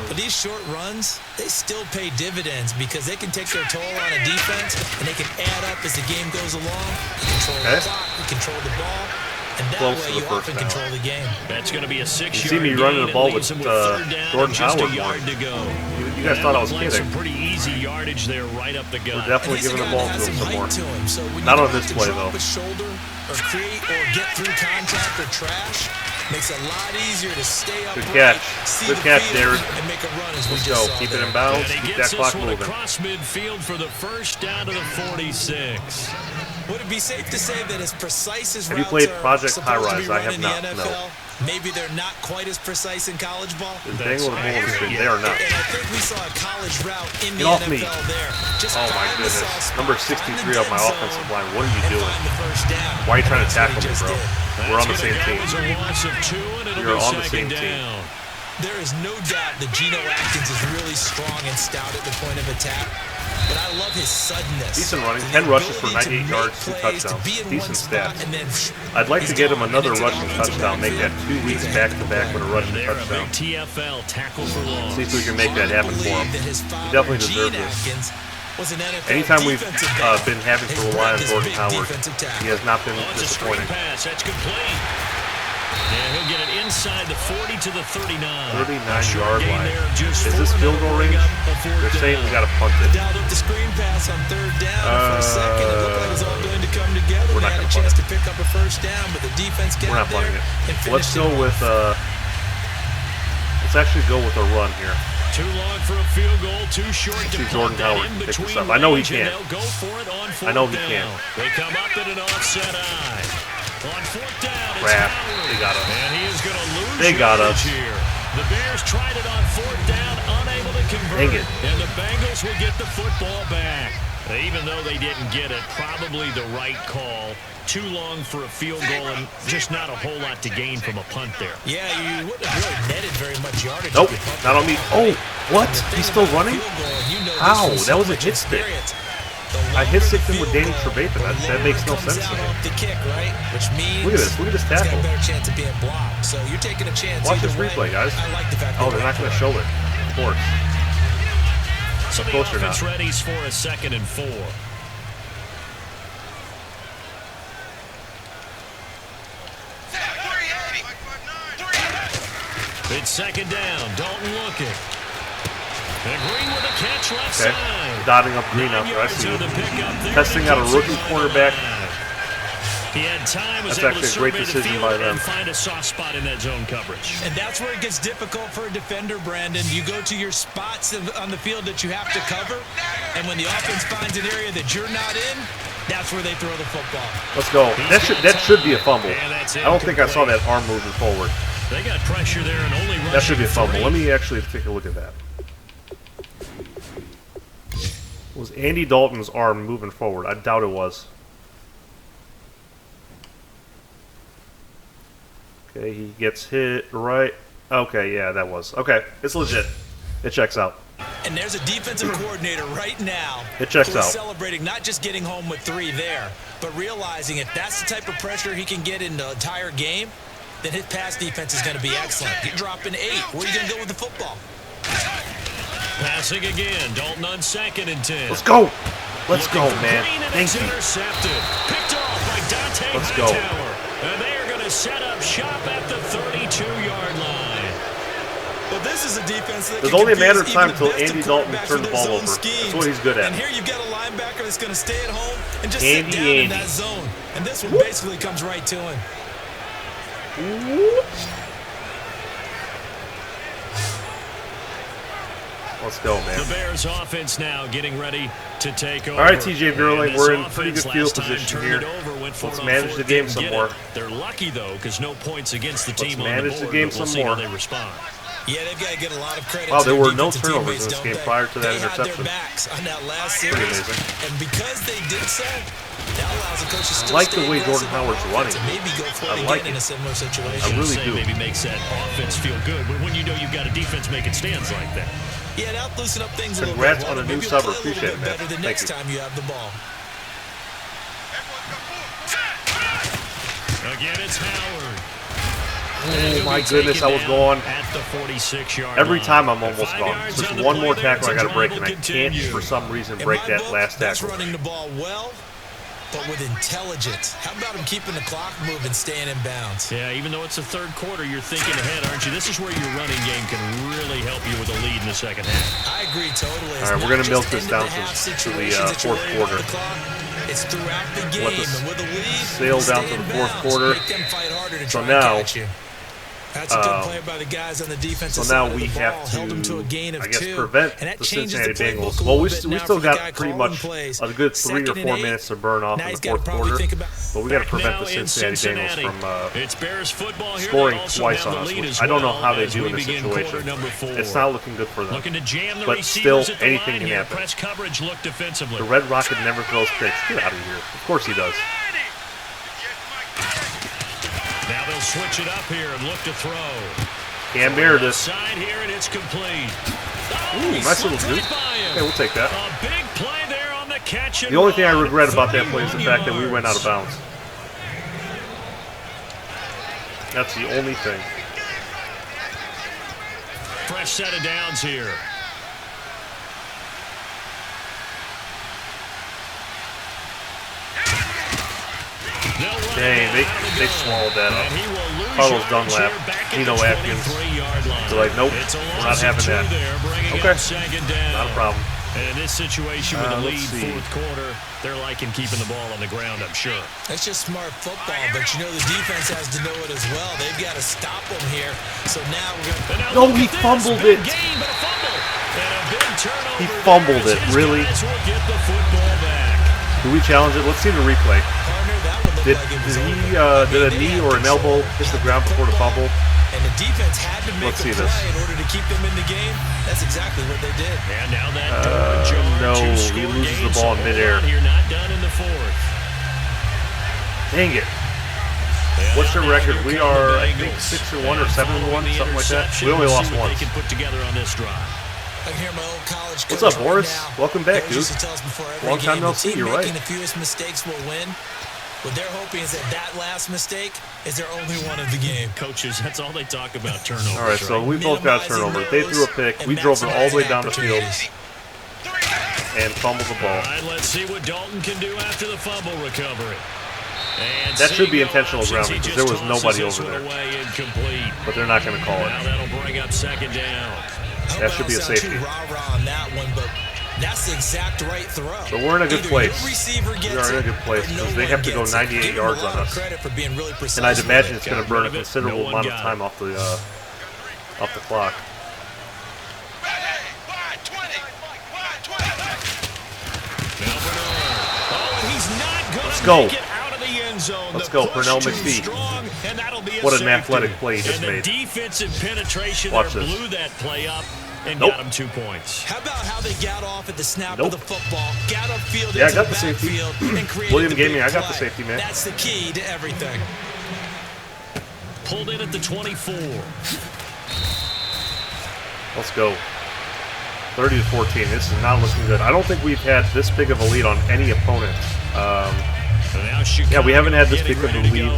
Speaker 4: But these short runs, they still pay dividends because they can take their toll on a defense, and they can add up as the game goes along. You control the clock, you control the ball. And that
Speaker 1: Close
Speaker 4: way
Speaker 1: to the
Speaker 4: you
Speaker 1: first
Speaker 4: often
Speaker 1: down.
Speaker 4: control the game.
Speaker 3: That's going to be a 6-yard
Speaker 1: You see me running the ball with Jordan Howard more.
Speaker 3: To go.
Speaker 1: You guys thought I was
Speaker 3: Some
Speaker 1: kidding.
Speaker 3: pretty easy yardage there right up the gut.
Speaker 1: We're definitely giving the ball to him some more.
Speaker 4: So
Speaker 1: Not on this play, though.
Speaker 4: Shoulder or create or get through contact or trash makes it a lot easier to stay up.
Speaker 1: Good catch. Good catch, Derek.
Speaker 4: And make a run as
Speaker 1: Let's
Speaker 4: we
Speaker 1: go.
Speaker 4: just
Speaker 1: Keep
Speaker 4: saw
Speaker 1: it in
Speaker 4: there.
Speaker 1: bounds.
Speaker 3: And he
Speaker 1: Keep that
Speaker 3: gets
Speaker 1: clock
Speaker 3: this one
Speaker 1: moving.
Speaker 3: across midfield for the first down to the 46.
Speaker 4: Would it be safe to say that as precise as
Speaker 1: Have you
Speaker 4: routes
Speaker 1: played
Speaker 4: are
Speaker 1: Project
Speaker 4: supposed to
Speaker 1: High
Speaker 4: be
Speaker 1: Rise? I
Speaker 4: run
Speaker 1: have
Speaker 4: in the
Speaker 1: not, no.
Speaker 4: NFL, Maybe they're not quite as precise in college ball.
Speaker 1: They are not.
Speaker 4: And I think we saw a college route in the
Speaker 1: off
Speaker 4: NFL
Speaker 1: me.
Speaker 4: there. Just
Speaker 1: Oh my goodness. Number 63 on my offensive line. What are you doing?
Speaker 4: Down.
Speaker 1: Why are you trying to tackle me, bro? We're on the same team.
Speaker 3: You're
Speaker 1: on the same team.
Speaker 4: There is no doubt that Geno Atkins is really strong and stout at the point of attack. But I love his suddenness.
Speaker 1: Decent running. 10 rushes for 98 yards, 2 touchdowns. Decent stats. I'd like to get him another rushing touchdown. Make that 2 weeks back-to-back with a rushing touchdown.
Speaker 3: TFL tackle for long.
Speaker 1: See if we can make that happen for him. He definitely deserves this. Anytime we've been having to rely on Jordan Howard, he has not been disappointing.
Speaker 3: Pass. That's complete. And he'll get it inside the 40 to the 39.
Speaker 1: 39-yard line. Is this field goal range? They're saying we got to punt it.
Speaker 4: Dialed up the screen pass on third down. For a second, it looked like it was all going to come together.
Speaker 1: We're
Speaker 4: They
Speaker 1: not
Speaker 4: had a
Speaker 1: gonna
Speaker 4: chance
Speaker 1: punt
Speaker 4: to pick up a first down, but the defense got
Speaker 1: We're not
Speaker 4: there
Speaker 1: punting
Speaker 4: and
Speaker 1: it.
Speaker 4: finished
Speaker 1: Let's go with. Let's actually go with a run here.
Speaker 3: Too long for a field goal, too short to
Speaker 1: See
Speaker 3: punt
Speaker 1: Jordan
Speaker 3: that
Speaker 1: Howard
Speaker 3: in
Speaker 1: pick this
Speaker 3: between
Speaker 1: up. I know he
Speaker 3: range, and
Speaker 1: can.
Speaker 3: they'll go for it on fourth
Speaker 1: I know he
Speaker 3: down.
Speaker 1: can.
Speaker 3: They come up at an offset eye. On fourth down, it's
Speaker 1: Crap.
Speaker 3: Howard.
Speaker 1: They got us.
Speaker 3: And he is going to lose
Speaker 1: They got us.
Speaker 3: here. The Bears tried it on fourth down, unable to convert.
Speaker 1: Dang it.
Speaker 3: And the Bengals will get the football back. Even though they didn't get it, probably the right call. Too long for a field goal and just not a whole lot to gain from a punt there.
Speaker 4: Yeah, you wouldn't have really netted very much yardage.
Speaker 1: Nope, not on me. Oh, what? He's still running? How? That was a hit stick. I hit sticked him with Danny Trevathan. That makes no sense to me.
Speaker 4: The kick, right? Which means
Speaker 1: Look at this. Look at this tackle.
Speaker 4: got a better chance of being blocked. So you're taking a chance.
Speaker 1: Watch this
Speaker 4: either
Speaker 1: replay,
Speaker 4: way.
Speaker 1: guys.
Speaker 4: I like the fact
Speaker 1: Oh, they're not going to show it. Of course.
Speaker 3: So the
Speaker 1: Closer
Speaker 3: offense
Speaker 1: now.
Speaker 3: readies for a 2nd and 4. It's 2nd down. Dalton looking. And Green with a catch left side.
Speaker 1: Dotting up Green out there. I see you. Testing out a rookie quarterback.
Speaker 3: He had time.
Speaker 1: That's actually a great decision by them.
Speaker 3: And find a soft spot in that zone coverage.
Speaker 4: And that's where it gets difficult for a defender, Brandon. You go to your spots on the field that you have to cover, and when the offense finds an area that you're not in, that's where they throw the football.
Speaker 1: Let's go. That should be a fumble. I don't think I saw that arm moving forward.
Speaker 3: They got pressure there and only
Speaker 1: That should be a fumble.
Speaker 3: 3.
Speaker 1: Let me actually take a look at that. Was Andy Dalton's arm moving forward? I doubt it was. Okay, he gets hit right. Okay, yeah, that was. Okay, it's legit. It checks out.
Speaker 4: And there's a defensive coordinator right now
Speaker 1: It checks
Speaker 4: who is
Speaker 1: out.
Speaker 4: celebrating not just getting home with 3 there, but realizing if that's the type of pressure he can get in the entire game, then his pass defense is going to be excellent. You're dropping 8. Where are you going to go with the football?
Speaker 3: Passing again. Dalton on 2nd and 10.
Speaker 1: Let's go. Let's go, man.
Speaker 3: Thank
Speaker 1: Thank you.
Speaker 3: Intercepted. Picked off by Dante
Speaker 1: Let's go.
Speaker 3: Hightower. And they are going to set up shop at the 32-yard line.
Speaker 4: Well, this is a defense that
Speaker 1: There's
Speaker 4: can
Speaker 1: only a matter of
Speaker 4: confuse
Speaker 1: time
Speaker 4: even
Speaker 1: until
Speaker 4: the best
Speaker 1: Andy
Speaker 4: of
Speaker 1: Dalton
Speaker 4: quarterbacks
Speaker 1: turns
Speaker 4: with
Speaker 1: the
Speaker 4: their
Speaker 1: ball
Speaker 4: zone
Speaker 1: over.
Speaker 4: schemes.
Speaker 1: That's what he's good at.
Speaker 4: And here you've got a linebacker that's going to stay at home and just
Speaker 1: Andy,
Speaker 4: sit down in
Speaker 1: Andy.
Speaker 4: that zone. And this one basically comes right to him.
Speaker 1: Let's go, man.
Speaker 3: The Bears offense now getting ready to take over.
Speaker 1: All right, TJ Burling,
Speaker 3: And
Speaker 1: we're
Speaker 3: this
Speaker 1: in pretty good
Speaker 3: offense
Speaker 1: field
Speaker 3: last time
Speaker 1: position
Speaker 3: turned
Speaker 1: here.
Speaker 3: it over, went for
Speaker 1: Let's
Speaker 3: it on
Speaker 1: manage the
Speaker 3: fourth,
Speaker 1: game
Speaker 3: didn't
Speaker 1: some
Speaker 3: get
Speaker 1: more.
Speaker 3: it. They're lucky, though, because no points against the team on the
Speaker 1: manage
Speaker 3: board.
Speaker 1: the game
Speaker 3: but we'll
Speaker 1: some
Speaker 3: see how
Speaker 1: more.
Speaker 3: they respond.
Speaker 4: Yeah, they've got to get a lot of credit.
Speaker 1: Wow,
Speaker 4: to
Speaker 1: there
Speaker 4: their
Speaker 1: were no
Speaker 4: defensive
Speaker 1: turnovers
Speaker 4: teammates,
Speaker 1: in this
Speaker 4: don't
Speaker 1: game
Speaker 4: they?
Speaker 1: prior to that
Speaker 4: They had
Speaker 1: interception.
Speaker 4: their backs on that last
Speaker 1: Pretty
Speaker 4: series,
Speaker 1: amazing.
Speaker 4: and because they did so, that allows the coach to still
Speaker 1: like the
Speaker 4: stay
Speaker 1: way Jordan
Speaker 4: aggressive on
Speaker 1: Howard's
Speaker 4: offense
Speaker 1: running.
Speaker 4: and maybe go for
Speaker 1: I
Speaker 4: it
Speaker 1: like
Speaker 4: again in
Speaker 1: it.
Speaker 4: a similar situation.
Speaker 1: I really do.
Speaker 3: Maybe makes that offense feel good, but when you know you've got a defense making stands like that.
Speaker 4: Yeah, that'll loosen up things a little
Speaker 1: Congrats
Speaker 4: bit.
Speaker 1: on a
Speaker 4: Maybe
Speaker 1: new
Speaker 4: you'll
Speaker 1: sub.
Speaker 4: play a little
Speaker 1: Appreciate it,
Speaker 4: bit
Speaker 1: man.
Speaker 4: better the
Speaker 1: Thank
Speaker 4: next
Speaker 1: you.
Speaker 4: time you have the ball.
Speaker 3: Again, it's Howard.
Speaker 1: Oh my goodness, I was gone.
Speaker 3: At the 46-yard
Speaker 1: Every
Speaker 3: line.
Speaker 1: time I'm almost
Speaker 3: 5
Speaker 1: gone.
Speaker 3: yards
Speaker 1: Just
Speaker 3: on the
Speaker 1: one
Speaker 3: play
Speaker 1: more
Speaker 3: there.
Speaker 1: tackle I
Speaker 3: It's a
Speaker 1: got to break,
Speaker 3: drive
Speaker 1: and I
Speaker 3: will
Speaker 1: can't,
Speaker 3: continue.
Speaker 1: for some reason,
Speaker 4: In
Speaker 1: break
Speaker 4: my
Speaker 1: that
Speaker 4: book,
Speaker 1: last
Speaker 4: that's
Speaker 1: tackle.
Speaker 4: running the ball well, but with intelligence. How about him keeping the clock moving, staying in bounds?
Speaker 3: Yeah, even though it's the third quarter, you're thinking ahead, aren't you? This is where your running game can really help you with a lead in the second half.
Speaker 4: I agree totally.
Speaker 1: All right, we're going to milk this down to the fourth quarter.
Speaker 4: It's throughout the game,
Speaker 1: Let us
Speaker 4: and with a lead,
Speaker 1: sail down
Speaker 4: stay
Speaker 1: to
Speaker 4: in
Speaker 1: the fourth
Speaker 4: bounds.
Speaker 1: quarter.
Speaker 4: Make them fight harder to
Speaker 1: So
Speaker 4: try
Speaker 1: now,
Speaker 4: and catch you. That's a good play by the guys on the defensive
Speaker 1: So now
Speaker 4: side of
Speaker 1: we
Speaker 4: the
Speaker 1: have
Speaker 4: ball.
Speaker 1: to,
Speaker 4: Held them to a gain of
Speaker 1: I guess,
Speaker 4: 2.
Speaker 1: prevent
Speaker 4: And that
Speaker 1: the
Speaker 4: changes
Speaker 1: Cincinnati
Speaker 4: the playbook
Speaker 1: Bengals.
Speaker 4: a
Speaker 1: Well,
Speaker 4: little
Speaker 1: we
Speaker 4: bit now
Speaker 1: still
Speaker 4: for the guy
Speaker 1: got pretty
Speaker 4: calling
Speaker 1: much
Speaker 4: plays.
Speaker 1: a good 3 or 4
Speaker 4: Second and 8.
Speaker 1: minutes to burn off
Speaker 4: Now
Speaker 1: in the
Speaker 4: he's gotta
Speaker 1: fourth
Speaker 4: probably
Speaker 1: quarter.
Speaker 4: think about
Speaker 1: But we got to prevent
Speaker 3: now
Speaker 1: the
Speaker 3: in
Speaker 1: Cincinnati Bengals
Speaker 3: Cincinnati.
Speaker 1: from
Speaker 3: It's Bears football here.
Speaker 1: scoring
Speaker 3: They also
Speaker 1: twice
Speaker 3: have
Speaker 1: on
Speaker 3: the
Speaker 1: us.
Speaker 3: lead as
Speaker 1: I don't know
Speaker 3: well
Speaker 1: how they
Speaker 3: as
Speaker 1: do
Speaker 3: we
Speaker 1: in this
Speaker 3: begin
Speaker 1: situation.
Speaker 3: quarter number 4.
Speaker 1: It's not looking good for them.
Speaker 3: Looking to jam the
Speaker 1: But
Speaker 3: receivers
Speaker 1: still,
Speaker 3: at the
Speaker 1: anything
Speaker 3: line
Speaker 1: can
Speaker 3: here.
Speaker 1: happen.
Speaker 3: Press coverage look defensively.
Speaker 1: The Red Rocket never throws picks. Get out of here. Of course he does.
Speaker 3: Now they'll switch it up here and look to throw.
Speaker 1: Cam Meredith.
Speaker 3: Side here and it's complete.
Speaker 1: Ooh, nice little juke. Okay, we'll take that.
Speaker 3: A big play there on the catch and
Speaker 1: The only thing I
Speaker 3: run.
Speaker 1: regret about that play is the
Speaker 3: 31
Speaker 1: fact that we went out of
Speaker 3: yards.
Speaker 1: bounds. That's the only thing.
Speaker 3: Fresh set of downs here.
Speaker 1: Dang, they swallowed that up. Carlos Dunlap, Geno Atkins. They're like, nope, we're not having that. Okay, not a problem.
Speaker 3: And in this situation with a lead
Speaker 1: let's see.
Speaker 3: fourth quarter, they're liking keeping the ball on the ground, I'm sure.
Speaker 4: That's just smart football, but you know the defense has to know it as well. They've got to stop them here. So now we're going to...
Speaker 1: No, he fumbled it. He fumbled it, really? Do we challenge it? Let's see the replay. Did a knee or an elbow hit the ground before the fumble?
Speaker 4: And the defense had to make
Speaker 1: Let's
Speaker 4: a
Speaker 1: see
Speaker 4: play
Speaker 1: this.
Speaker 4: in order to keep them in the game. That's exactly what they did.
Speaker 3: And now that
Speaker 1: no, he loses the ball in midair.
Speaker 3: You're not done in the fourth.
Speaker 1: Dang it. What's their record? We are, I think, 6-1 or 7-1, something like that. We only lost once.
Speaker 3: They can put together on this drive.
Speaker 4: I hear my old college
Speaker 1: What's
Speaker 4: coach
Speaker 1: up, Boris?
Speaker 4: right now.
Speaker 1: Welcome back,
Speaker 4: Coach
Speaker 1: dude.
Speaker 4: used to tell us before every
Speaker 1: Long time
Speaker 4: game,
Speaker 1: no
Speaker 4: the
Speaker 1: see,
Speaker 4: team
Speaker 1: you're right.
Speaker 4: making the fewest mistakes will win. What they're hoping is that that last mistake is their only one of the game.
Speaker 3: Coaches, that's all they talk about, turnovers.
Speaker 1: All right, so we both got a turnover. They threw a pick. We drove it all the way down the field and fumbled the ball.
Speaker 3: All right, let's see what Dalton can do after the fumble recovery. And
Speaker 1: That should be
Speaker 3: no
Speaker 1: intentional
Speaker 3: options.
Speaker 1: grounding
Speaker 3: He
Speaker 1: because there
Speaker 3: just
Speaker 1: was nobody
Speaker 3: tosses
Speaker 1: over
Speaker 3: this
Speaker 1: there.
Speaker 3: one away, incomplete.
Speaker 1: But they're not going to call
Speaker 3: Now
Speaker 1: it.
Speaker 3: that'll bring up second down.
Speaker 1: That should be a safety.
Speaker 4: Rah-rah on that one, but that's the exact right throw.
Speaker 1: So we're in a good place.
Speaker 4: We
Speaker 1: are in a good place because they have to go 98 yards on us. And I'd imagine it's going to burn a considerable amount of time off the clock. Let's go. Let's go, Pernell McPhee. What an athletic play he just made.
Speaker 3: Defensive penetration
Speaker 1: Watch
Speaker 3: there
Speaker 1: this.
Speaker 3: blew that play up and
Speaker 1: Nope.
Speaker 3: got him 2 points.
Speaker 4: How about how they got off at the snap
Speaker 1: Nope.
Speaker 4: of the football, got upfield
Speaker 1: Yeah, I
Speaker 4: into
Speaker 1: got
Speaker 4: the
Speaker 1: the safety.
Speaker 4: backfield, and created
Speaker 1: William
Speaker 4: the
Speaker 1: gave me,
Speaker 4: big
Speaker 1: I got the
Speaker 4: play.
Speaker 1: safety, man.
Speaker 4: That's the key to everything.
Speaker 3: Pulled in at the 24.
Speaker 1: Let's go. 30-14. This is not looking good. I don't think we've had this big of a lead on any opponent. Yeah, we haven't had this big of a lead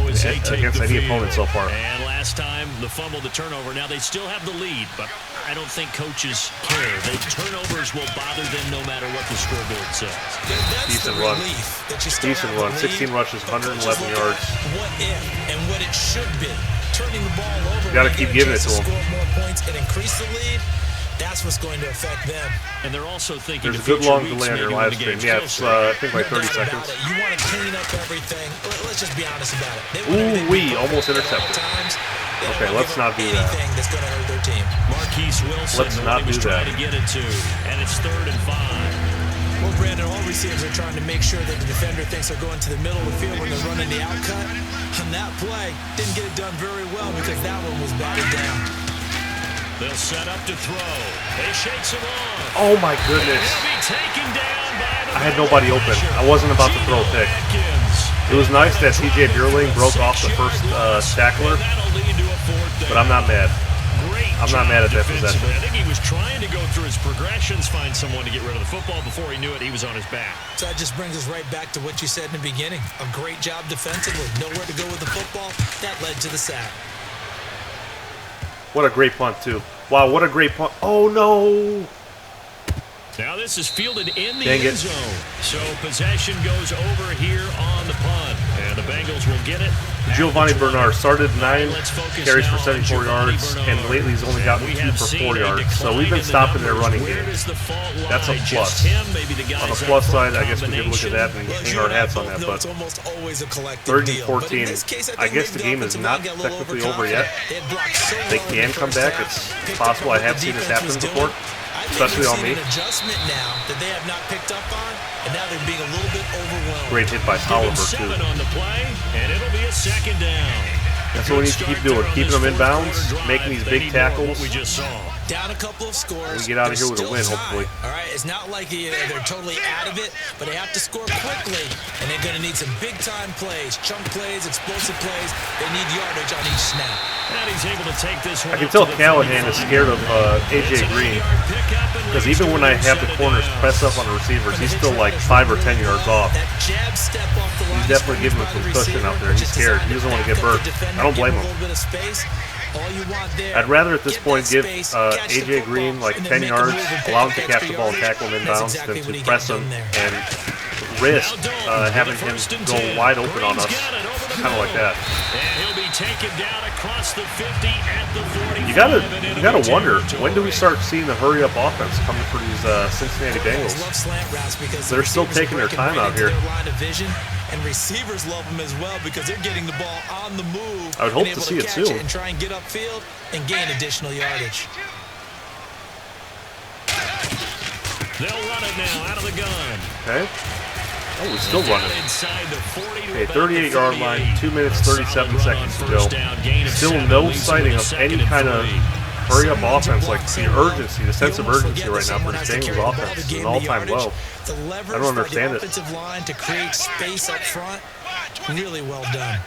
Speaker 1: against any opponent so far.
Speaker 3: And last time, the fumble, the turnover. Now they still have the lead, but I don't think coaches care. The turnovers will bother them no matter what the scoreboard says.
Speaker 4: That's
Speaker 1: Decent
Speaker 4: the
Speaker 1: run.
Speaker 4: relief that you still
Speaker 1: Decent
Speaker 4: have the
Speaker 1: run.
Speaker 4: lead,
Speaker 1: 16 rushes,
Speaker 4: but coaches
Speaker 1: 111
Speaker 4: look
Speaker 1: yards.
Speaker 4: at what if and what it should be. Turning the ball over.
Speaker 1: Gotta
Speaker 4: when
Speaker 1: keep
Speaker 4: you get a
Speaker 1: giving it
Speaker 4: chance
Speaker 1: to 'em.
Speaker 4: Score more points and increase the lead. That's what's going to affect them.
Speaker 3: And they're also thinking
Speaker 1: There's a
Speaker 3: to
Speaker 1: good
Speaker 3: future
Speaker 1: long
Speaker 3: weeks,
Speaker 1: delay on
Speaker 3: maybe
Speaker 1: your
Speaker 3: when
Speaker 1: live
Speaker 3: the
Speaker 1: stream.
Speaker 3: game's
Speaker 1: Yeah, it's
Speaker 3: closer.
Speaker 1: I think like 30
Speaker 4: doubt about
Speaker 1: seconds.
Speaker 4: it. You want to clean up everything. Let's just be honest about it. They want everything
Speaker 1: Ooh-wee,
Speaker 4: perfect
Speaker 1: almost
Speaker 4: at all
Speaker 1: intercepted.
Speaker 4: times. They don't
Speaker 1: Okay,
Speaker 4: wanna
Speaker 1: let's
Speaker 4: give up
Speaker 1: not do that.
Speaker 4: anything that's going to hurt their team.
Speaker 3: Marquise Wilson,
Speaker 1: Let's
Speaker 3: the
Speaker 1: not
Speaker 3: one he was
Speaker 1: do that.
Speaker 3: trying to get it to. And it's 3rd and 5.
Speaker 4: Well, Brandon, all receivers are trying to make sure that the defender thinks they're going to the middle of the field when they're running the out cut. On that play, didn't get it done very well because that one was batted down.
Speaker 3: They'll set up to throw. They shakes him off.
Speaker 1: Oh my goodness.
Speaker 3: He'll be taken down by the
Speaker 1: I had nobody open. I wasn't about to throw a pick. It was nice that TJ Buerling broke off the first tackler, but I'm not mad. I'm not mad at that possession.
Speaker 3: I think he was trying to go through his progressions, find someone to get rid of the football. Before he knew it, he was on his back.
Speaker 4: So that just brings us right back to what you said in the beginning. A great job defensively. Nowhere to go with the football. That led to the sack.
Speaker 1: What a great punt, too. Wow, what a great punt. Oh, no.
Speaker 3: Now this is fielded in the
Speaker 1: Dang
Speaker 3: end
Speaker 1: it.
Speaker 3: zone. So possession goes over here on the punt. And the the Bengals will get it.
Speaker 1: Giovanni Bernard started 9 carries for 74 yards, and lately he's only gotten 2 for 4 yards. So we've been stopping their running game. That's a plus. On the plus side, I guess we could look at that and hang our hats on that. But 3rd and 14, I guess the game is not technically over yet. They can come back. It's possible. I have seen this happen before, especially on me.
Speaker 4: Adjustment now that they have not picked up on, and now they're being a little bit overwhelmed.
Speaker 1: Great hit by Tolliver too.
Speaker 3: On the play, and it'll be a 2nd down.
Speaker 1: That's what we need to keep doing, keeping them in bounds, making these big tackles.
Speaker 3: We just saw.
Speaker 4: Down a couple of scores.
Speaker 1: We get out of here with a win, hopefully.
Speaker 4: All right, it's not like they're totally out of it, but they have to score quickly, and they're going to need some big-time plays, chunk plays, explosive plays. They need yardage on each snap.
Speaker 3: And he's able to take this one.
Speaker 1: I can tell Callahan is scared of A.J. Green, because even when I have the corners press up on the receivers, he's still like 5 or 10 yards off. He's definitely giving him some cushion out there. He's scared. He doesn't want to get burnt. I don't blame him. I'd rather at this point give A.J. Green like 10 yards, allow him to catch the ball and tackle him inbounds, than to press him and risk having him go wide open on us, kind of like that.
Speaker 3: And he'll be taken down across the 50 at the 45.
Speaker 1: You gotta wonder, when do we start seeing the hurry up offense coming for these Cincinnati Bengals? They're still taking their time out here.
Speaker 4: And receivers love them as well because they're getting the ball on the move.
Speaker 1: I would hope to see it soon.
Speaker 4: And try and get upfield and gain additional yardage.
Speaker 3: They'll run it now out of the gun.
Speaker 1: Okay. Oh, we're still running. Okay, 38-yard line, 2 minutes, 37 seconds to go. Still no sighting of any kind of hurry-up offense, like the urgency, the sense of urgency right now for the Bengals offense is an all-time low. I don't understand it.
Speaker 4: To create space up front, really well done.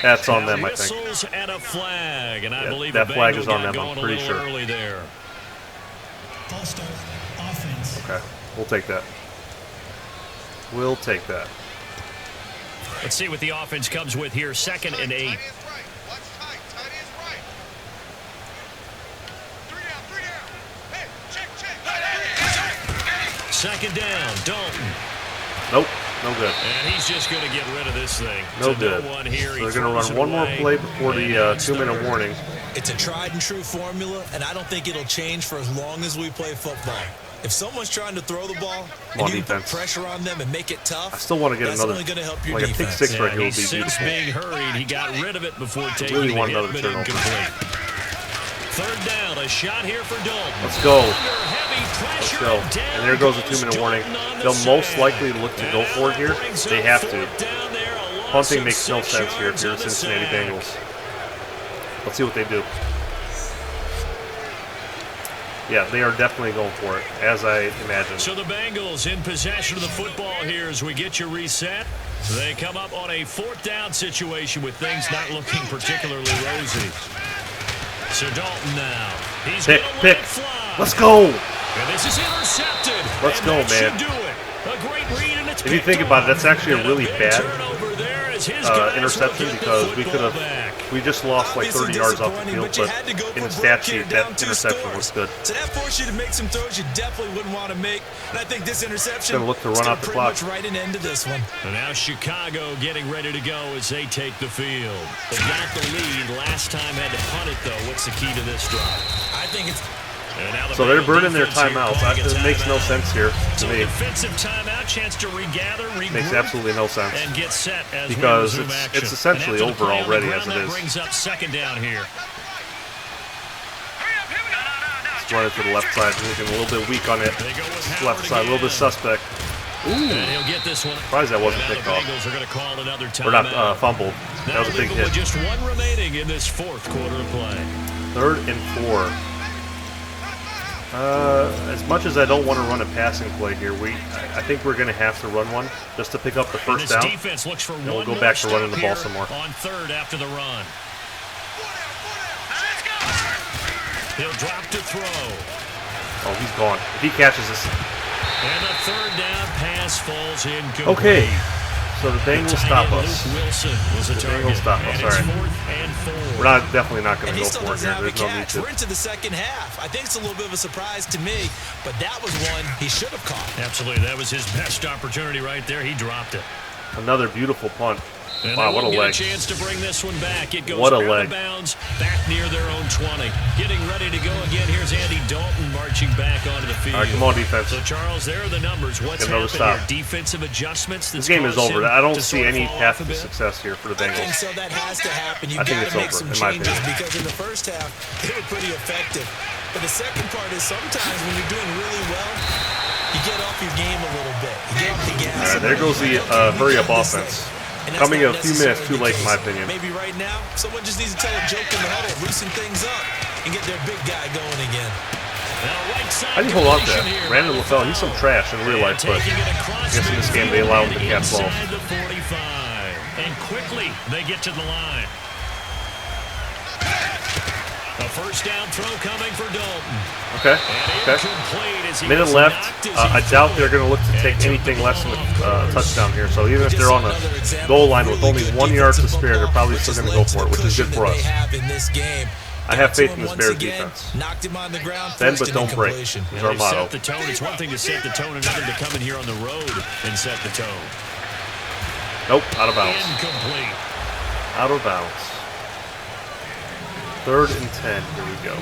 Speaker 1: That's on them, I think.
Speaker 3: And a flag, and I believe
Speaker 1: that flag is on them, I'm pretty sure. Okay, we'll take that. We'll take that.
Speaker 3: Let's see what the offense comes with here. 2nd and 8. Second down, Dalton.
Speaker 1: Nope, no good.
Speaker 3: And he's just going to get rid of this thing.
Speaker 1: No good. So they're going to run one more play before the 2-minute warning.
Speaker 4: It's a tried and true formula, and I don't think it'll change for as long as we play football. If someone's trying to throw the ball and you put pressure on them and make it tough,
Speaker 1: I still want to get another,
Speaker 4: only gonna help your
Speaker 1: like a pick 6 right here would be beautiful.
Speaker 3: Being hurried, he got rid of it before taking
Speaker 1: really want
Speaker 3: the
Speaker 1: another
Speaker 3: hit, but
Speaker 1: turnover.
Speaker 3: incomplete. 3rd down, a shot here for Dalton.
Speaker 1: Let's go. Let's go. And there goes the 2-minute warning. They'll most likely look to go for it here. They have to. Punting makes no sense here if you're the Cincinnati Bengals. Let's see what they do. Yeah, they are definitely going for it, as I imagined.
Speaker 3: So the Bengals in possession of the football here as we get you reset. They come up on a 4th down situation with things not looking particularly rosy. So Dalton now. He's
Speaker 1: pick. Let's go.
Speaker 3: And this is intercepted.
Speaker 1: Let's go, man.
Speaker 3: Do it. A great read, and it's
Speaker 1: if you think about it, that's actually a really bad interception because we just lost like 30 yards off the field, but in the stat sheet, that interception was good.
Speaker 4: So that forced you to make some throws you definitely wouldn't want to make, and I think this interception
Speaker 1: going to look to run out the clock.
Speaker 4: Right an end to this one.
Speaker 3: And now Chicago getting ready to go as they take the field. They got the lead. Last time had to punt it though. What's the key to this drive?
Speaker 4: I think it's.
Speaker 1: So they're burning their timeouts. It makes no sense here to me.
Speaker 3: Defensive timeout, chance to regather,
Speaker 1: makes absolutely no sense.
Speaker 3: And get set as
Speaker 1: because it's essentially over already as it is.
Speaker 3: Brings up 2nd down here.
Speaker 1: Let's run it to the left side. Looking a little bit weak on it. Left side, a little bit suspect. Ooh.
Speaker 3: And he'll get this one.
Speaker 1: Surprised that wasn't picked off. Or not fumbled. That was a big hit.
Speaker 3: Just one remaining in this 4th quarter of play.
Speaker 1: 3rd and 4. As much as I don't want to run a passing play here, I think we're going to have to run one just to pick up the 1st down.
Speaker 3: Defense looks for
Speaker 1: and we'll go back to running the ball some more.
Speaker 3: On 3rd after the run. He'll drop to throw.
Speaker 1: Oh, he's gone. If he catches this.
Speaker 3: And the 3rd down pass falls incomplete.
Speaker 1: Okay. So the Bengals stop us.
Speaker 3: The
Speaker 1: Bengals stop us. All right. We're definitely not going to go for it here. There's no need to.
Speaker 4: We're into the 2nd half. I think it's a little bit of a surprise to me, but that was one he should have caught.
Speaker 3: Absolutely. That was his best opportunity right there. He dropped it.
Speaker 1: Another beautiful punt.
Speaker 3: And
Speaker 1: wow, what a leg.
Speaker 3: A chance to bring this one back. It goes
Speaker 1: what a
Speaker 3: out
Speaker 1: leg.
Speaker 3: of bounds, back near their own 20. Getting ready to go again. Here's Andy Dalton marching back onto the field.
Speaker 1: All right, come on, defense.
Speaker 3: So, Charles, there are the numbers. What's happening here? Defensive adjustments.
Speaker 1: This game is over. I don't see any path to success here for the Bengals.
Speaker 4: I think so. That has to happen.
Speaker 1: I think it's over, in my opinion.
Speaker 4: Because in the first half, they were pretty effective. But the second part is sometimes when you're doing really well, you get off your game a little bit. You get off the gas.
Speaker 1: All right, there goes the hurry-up offense. Coming a few minutes too late, in my opinion.
Speaker 4: Maybe right now, someone just needs to tell a joke in the huddle, loosen things up, and get their big guy going again.
Speaker 3: How
Speaker 1: do you hold on to that? Brandon LaFell, he's some trash in real life, but I guess in this game they allow him to catch balls.
Speaker 3: And quickly they get to the line. A first down throw coming for Dalton.
Speaker 1: Okay. Minute left. I doubt they're going to look to take anything less than a touchdown here. So even if they're on the goal line with only 1 yard to spare, they're probably still going to go for it, which is good for us. I have faith in this Bears defense. Bend but don't break is our motto.
Speaker 3: It's one thing to set the tone, another to come in here on the road and set the tone.
Speaker 1: Nope, out of bounds.
Speaker 3: Incomplete.
Speaker 1: Out of bounds. 3rd and 10. Here we go.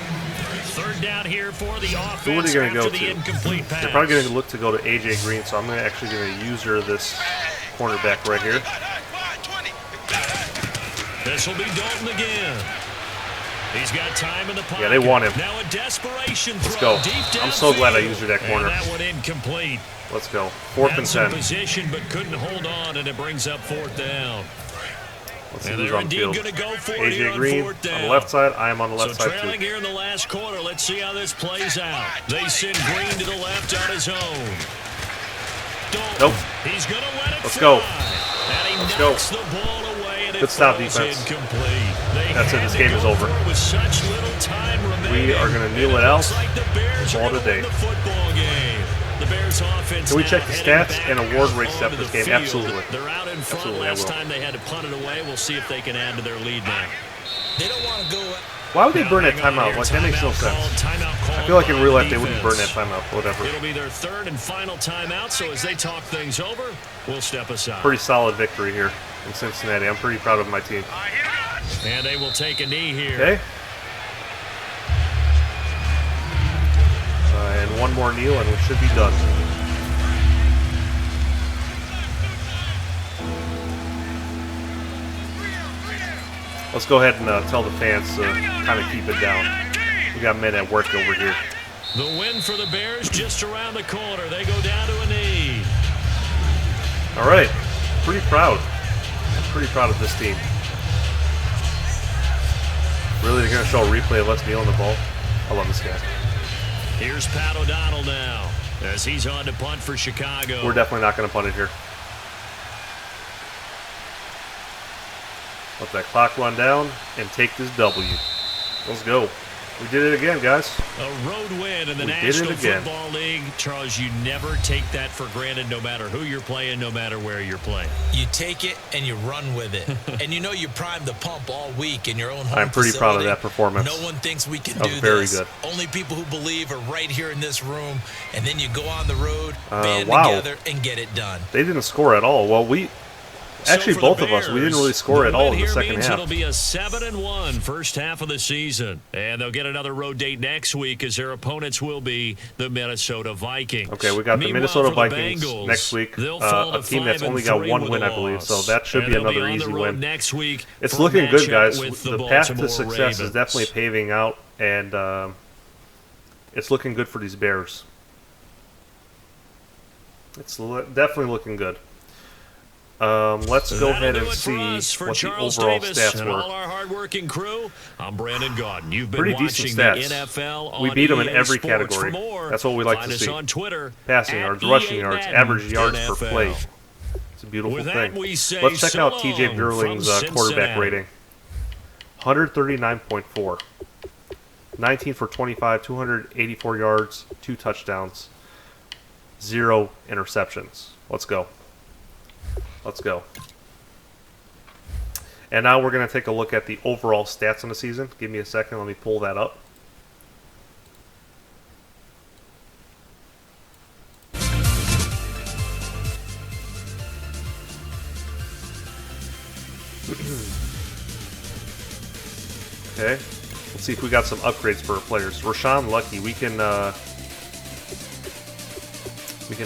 Speaker 3: Third down here for the offense.
Speaker 1: Who are they going to go to?
Speaker 3: Incomplete pass.
Speaker 1: They're probably going to look to go to AJ Green, so I'm actually going to user this cornerback right here.
Speaker 3: This will be Dalton again. He's got time in the pocket.
Speaker 1: Yeah, they want him.
Speaker 3: Now a desperation throw.
Speaker 1: Let's go.
Speaker 3: Deep
Speaker 1: I'm so glad I used that corner.
Speaker 3: And that one incomplete.
Speaker 1: Let's go. 4th and 10.
Speaker 3: Position, but couldn't hold on, and it brings up 4th down.
Speaker 1: Let's see who's on the field. AJ Green on the left side. I am on the left side, too.
Speaker 3: Trailing here in the last quarter. Let's see how this plays out. They send Green to the left on his own.
Speaker 1: Nope.
Speaker 3: He's going to let it
Speaker 1: Let's go.
Speaker 3: And he
Speaker 1: Let's
Speaker 3: knocks
Speaker 1: go.
Speaker 3: the ball away, and
Speaker 1: Good stop, defense. That's it. This game is over. We are going to kneel it out all today. Can we check the stats and award rates after this game? Absolutely.
Speaker 3: They're out in front.
Speaker 1: Absolutely,
Speaker 3: Last time they had to punt it away. We'll see if they can add to their lead now.
Speaker 4: They don't want to go.
Speaker 1: Why would they burn that timeout? Like, that makes no sense. I feel like in real life they wouldn't burn that timeout. Whatever.
Speaker 3: It'll be their 3rd and final timeout, so as they talk things over, we'll step aside.
Speaker 1: Pretty solid victory here in Cincinnati. I'm pretty proud of my team.
Speaker 3: And they will take a knee here.
Speaker 1: Okay. And one more kneel and we should be done. Let's go ahead and tell the fans to kind of keep it down. We got men at work over here.
Speaker 3: The win for the Bears just around the corner. They go down to a knee.
Speaker 1: All right. Pretty proud. I'm pretty proud of this team. Really, they're going to show a replay of us kneeling the ball? I love this guy.
Speaker 3: Here's Pat O'Donnell now as he's on to punt for Chicago.
Speaker 1: We're definitely not going to punt it here. Let that clock run down and take this W. Let's go. We did it again, guys.
Speaker 3: A road win in the National Football League. Charles, you never take that for granted no matter who you're playing, no matter where you're playing.
Speaker 4: You take it and you run with it. And you know you primed the pump all week in your own home
Speaker 1: I'm pretty
Speaker 4: facility.
Speaker 1: proud of that performance.
Speaker 4: No one thinks we can
Speaker 1: that
Speaker 4: do
Speaker 1: was very
Speaker 4: this.
Speaker 1: Good.
Speaker 4: Only people who believe are right here in this room. And then you go on the road, band
Speaker 1: wow.
Speaker 4: together, and get it done.
Speaker 1: They didn't score at all. Well, actually, both of us, we didn't really score at all in the second half.
Speaker 3: It'll be a 7-1 first half of the season, and they'll get another road date next week as their opponents will be the Minnesota Vikings.
Speaker 1: Okay, we got the Minnesota Vikings next week, a team that's only got 1 win, I believe, so that should be another easy win.
Speaker 3: Next week
Speaker 1: it's looking good, guys. The path to success is definitely paving out, and it's looking good for these Bears. It's definitely looking good. Let's go ahead and see what the overall stats were.
Speaker 3: All our hardworking crew, I'm Brandon Gaudin. You've been
Speaker 1: pretty decent
Speaker 3: watching
Speaker 1: stats.
Speaker 3: The NFL on
Speaker 1: we beat them in
Speaker 3: EA
Speaker 1: every
Speaker 3: Sports.
Speaker 1: category. That's what we like to see.
Speaker 3: On Twitter,
Speaker 1: passing yards, rushing yards, average yards per play. It's a beautiful thing. Let's check out TJ Burling's quarterback rating. 139.4. 19 for 25, 284 yards, 2 touchdowns, 0 interceptions. Let's go. Let's go. And now we're going to take a look at the overall stats on the season. Give me a second. Let me pull that up. Okay. Let's see if we got some upgrades for our players. Rashawn Lucky, we can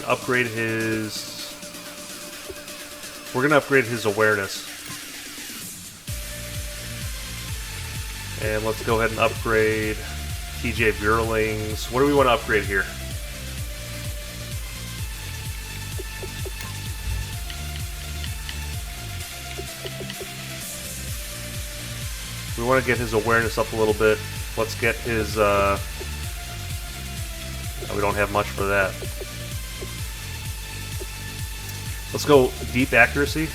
Speaker 1: upgrade his... We're going to upgrade his awareness. And let's go ahead and upgrade TJ Burling's. What do we want to upgrade here? We want to get his awareness up a little bit. Let's get his... we don't have much for that. Let's go deep accuracy.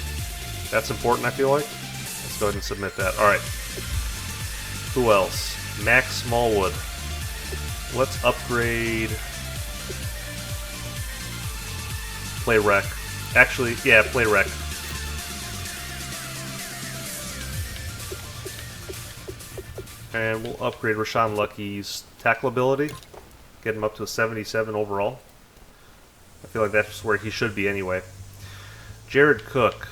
Speaker 1: That's important, I feel like. Let's go ahead and submit that. Alright. Who else? Max Smallwood. Let's upgrade... Play rec. Actually, yeah, play rec. And we'll upgrade Rashawn Lucky's tackle ability. Get him up to a 77 overall. I feel like that's where he should be anyway. Jared Cook.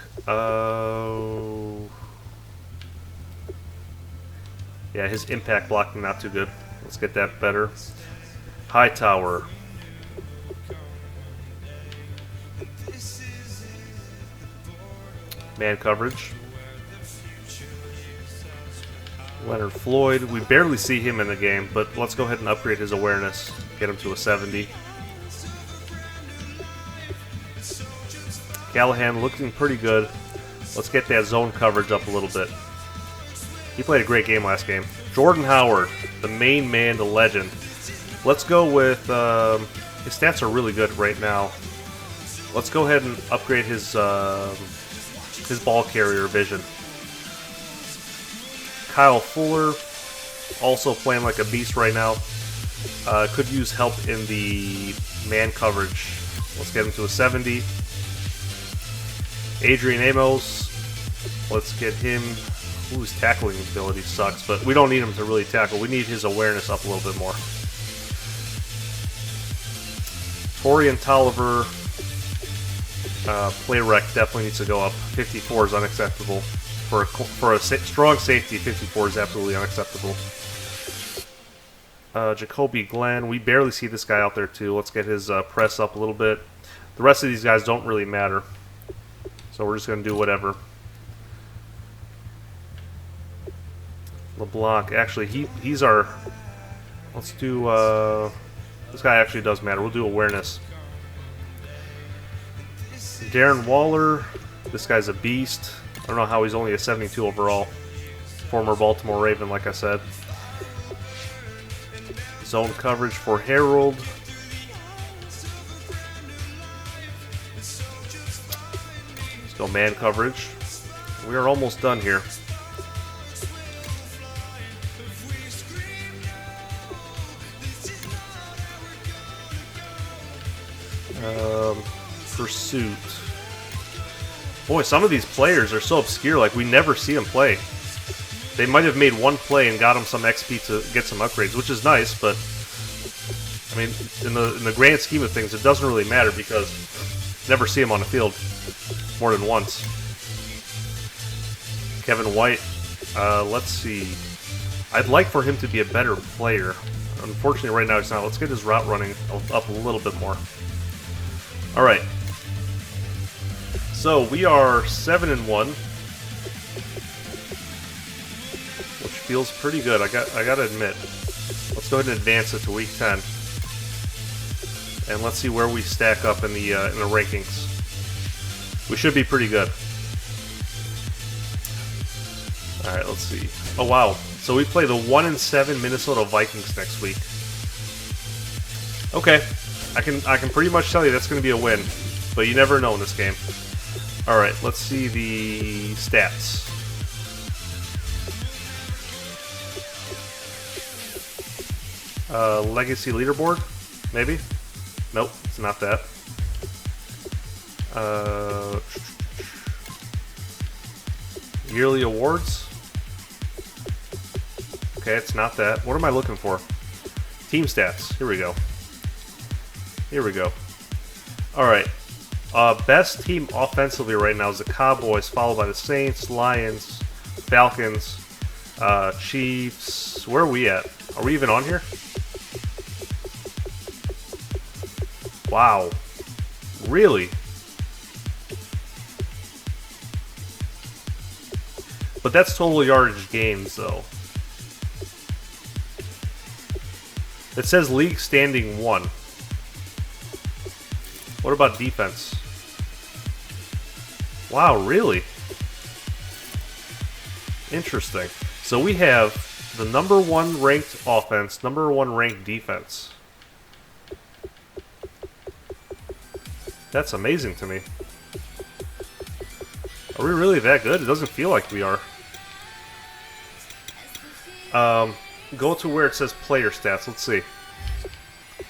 Speaker 1: Yeah, his impact blocking not too good. Let's get that better. Hightower. Man coverage. Leonard Floyd. We barely see him in the game, but let's go ahead and upgrade his awareness. Get him to a 70. Callahan looking pretty good. Let's get that zone coverage up a little bit. He played a great game last game. Jordan Howard, the main man, the legend. Let's go with... his stats are really good right now. Let's go ahead and upgrade his ball carrier vision. Kyle Fuller, also playing like a beast right now. Could use help in the man coverage. Let's get him to a 70. Adrian Amos, let's get him... Ooh, his tackling ability sucks, but we don't need him to really tackle. We need his awareness up a little bit more. Torian Tolliver, play rec definitely needs to go up. 54 is unacceptable. For a strong safety, 54 is absolutely unacceptable. Jacoby Glenn, we barely see this guy out there too. Let's get his press up a little bit. The rest of these guys don't really matter, so we're just going to do whatever. LeBlanc, actually, he's our... Let's do... this guy actually does matter. We'll do awareness. Darren Waller, this guy's a beast. I don't know how he's only a 72 overall. Former Baltimore Raven, like I said. Zone coverage for Harold. Let's go man coverage. We are almost done here. Pursuit. Boy, some of these players are so obscure, like we never see them play. They might have made one play and got them some XP to get some upgrades, which is nice, but I mean, in the grand scheme of things, it doesn't really matter because you never see them on the field more than once. Kevin White, let's see. I'd like for him to be a better player. Unfortunately, right now he's not. Let's get his route running up a little bit more. All right. So we are 7-1, which feels pretty good. I gotta admit. Let's go ahead and advance it to week 10, and let's see where we stack up in the rankings. We should be pretty good. All right, let's see. Oh wow! So we play the 1-7 Minnesota Vikings next week. Okay, I can pretty much tell you that's going to be a win, but you never know in this game. All right, let's see the stats. Legacy leaderboard, maybe? Nope, it's not that. Yearly awards. Okay, it's not that. What am I looking for? Team stats. Here we go. Here we go. All right. Best team offensively right now is the Cowboys, followed by the Saints, Lions, Falcons, Chiefs. Where are we at? Are we even on here? Wow. Really? But that's total yardage games, though. It says league standing 1. What about defense? Wow, really? Interesting. So we have the number 1 ranked offense, number 1 ranked defense. That's amazing to me. Are we really that good? It doesn't feel like we are. Go to where it says player stats. Let's see.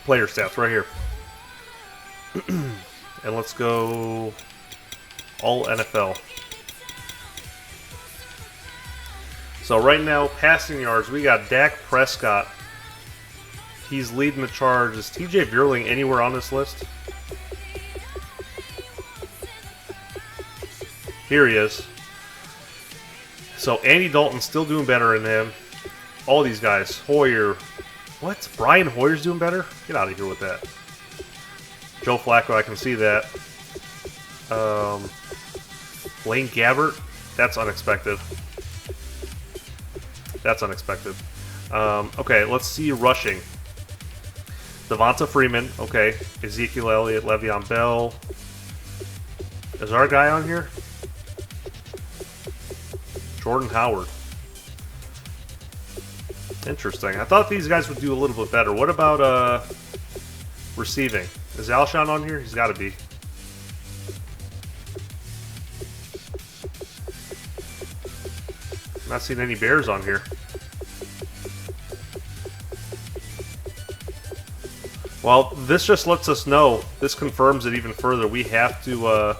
Speaker 1: Player stats right here. And let's go all NFL. So right now, passing yards, we got Dak Prescott. He's leading the charge. Is TJ Buerling anywhere on this list? Here he is. So Andy Dalton's still doing better than him. All these guys. Hoyer. What? Brian Hoyer's doing better? Get out of here with that. Joe Flacco, I can see that. Blaine Gabbert. That's unexpected. That's unexpected. Okay, let's see rushing. Devonta Freeman. Okay. Ezekiel Elliott, Le'Veon Bell. Is our guy on here? Jordan Howard. Interesting. I thought these guys would do a little bit better. What about receiving? Is Alshon on here? He's got to be. I'm not seeing any Bears on here. Well, this just lets us know. This confirms it even further. We have to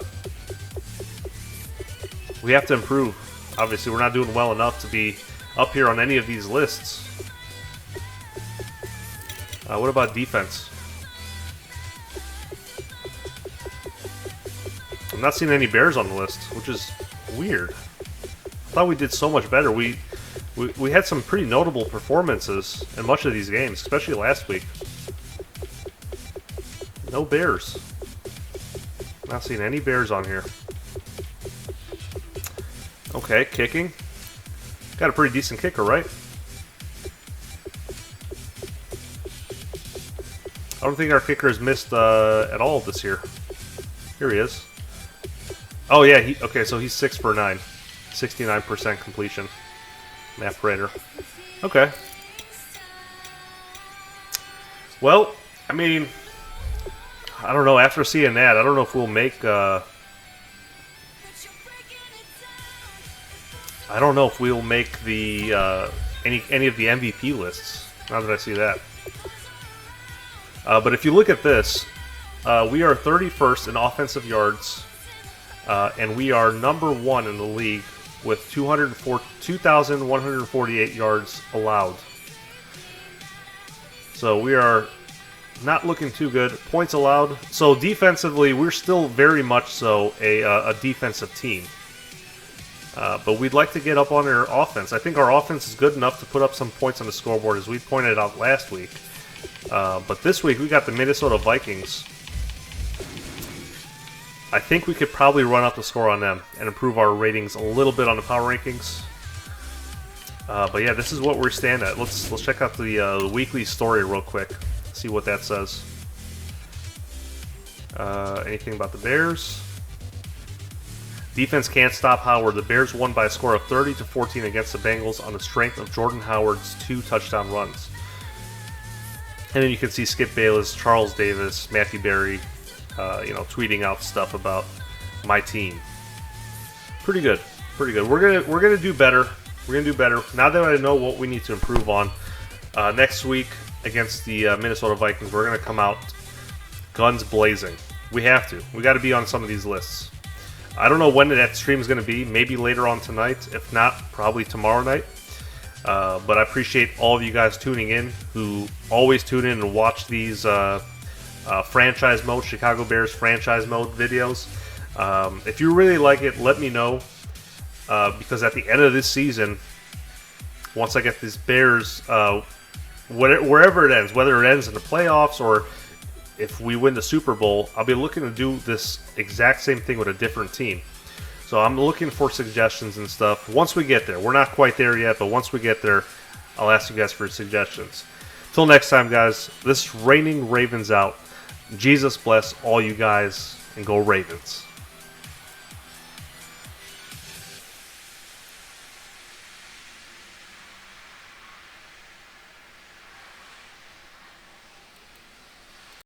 Speaker 1: improve. Obviously, we're not doing well enough to be up here on any of these lists. What about defense? I'm not seeing any Bears on the list, which is weird. I thought we did so much better. We had some pretty notable performances in much of these games, especially last week. No Bears. Not seeing any Bears on here. Okay, kicking. Got a pretty decent kicker, right? I don't think our kicker has missed at all this year. Here he is. Oh yeah, okay, so he's 6 for 9. 69% completion. Matt Prater. Okay. Well, I mean, I don't know. After seeing that, I don't know if we'll make. I don't know if we'll make the any of the MVP lists. Now that I see that. But if you look at this, we are 31st in offensive yards, and we are number 1 in the league with 2,148 yards allowed. So we are not looking too good. Points allowed. So defensively, we're still very much so a defensive team. But we'd like to get up on our offense. I think our offense is good enough to put up some points on the scoreboard, as we pointed out last week. But this week, we got the Minnesota Vikings. I think we could probably run up the score on them and improve our ratings a little bit on the power rankings. But yeah, this is what we stand at. Let's check out the weekly story real quick. See what that says. Anything about the Bears? Defense can't stop Howard. The Bears won by a score of 30-14 against the Bengals on the strength of Jordan Howard's 2 touchdown runs. And then you can see Skip Bayless, Charles Davis, Matthew Berry, tweeting out stuff about my team. Pretty good, pretty good. We're gonna do better. We're gonna do better now that I know what we need to improve on. Next week against the Minnesota Vikings, we're gonna come out guns blazing. We have to. We got to be on some of these lists. I don't know when that stream is going to be. Maybe later on tonight. If not, probably tomorrow night. But I appreciate all of you guys tuning in, who always tune in and watch these franchise mode, Chicago Bears franchise mode videos. If you really like it, let me know, because at the end of this season, once I get these Bears, wherever it ends, whether it ends in the playoffs or if we win the Super Bowl, I'll be looking to do this exact same thing with a different team. So I'm looking for suggestions and stuff. Once we get there, we're not quite there yet, but once we get there, I'll ask you guys for suggestions. Till next time, guys, this is Reigning Ravens out. Jesus bless all you guys, and go Ravens.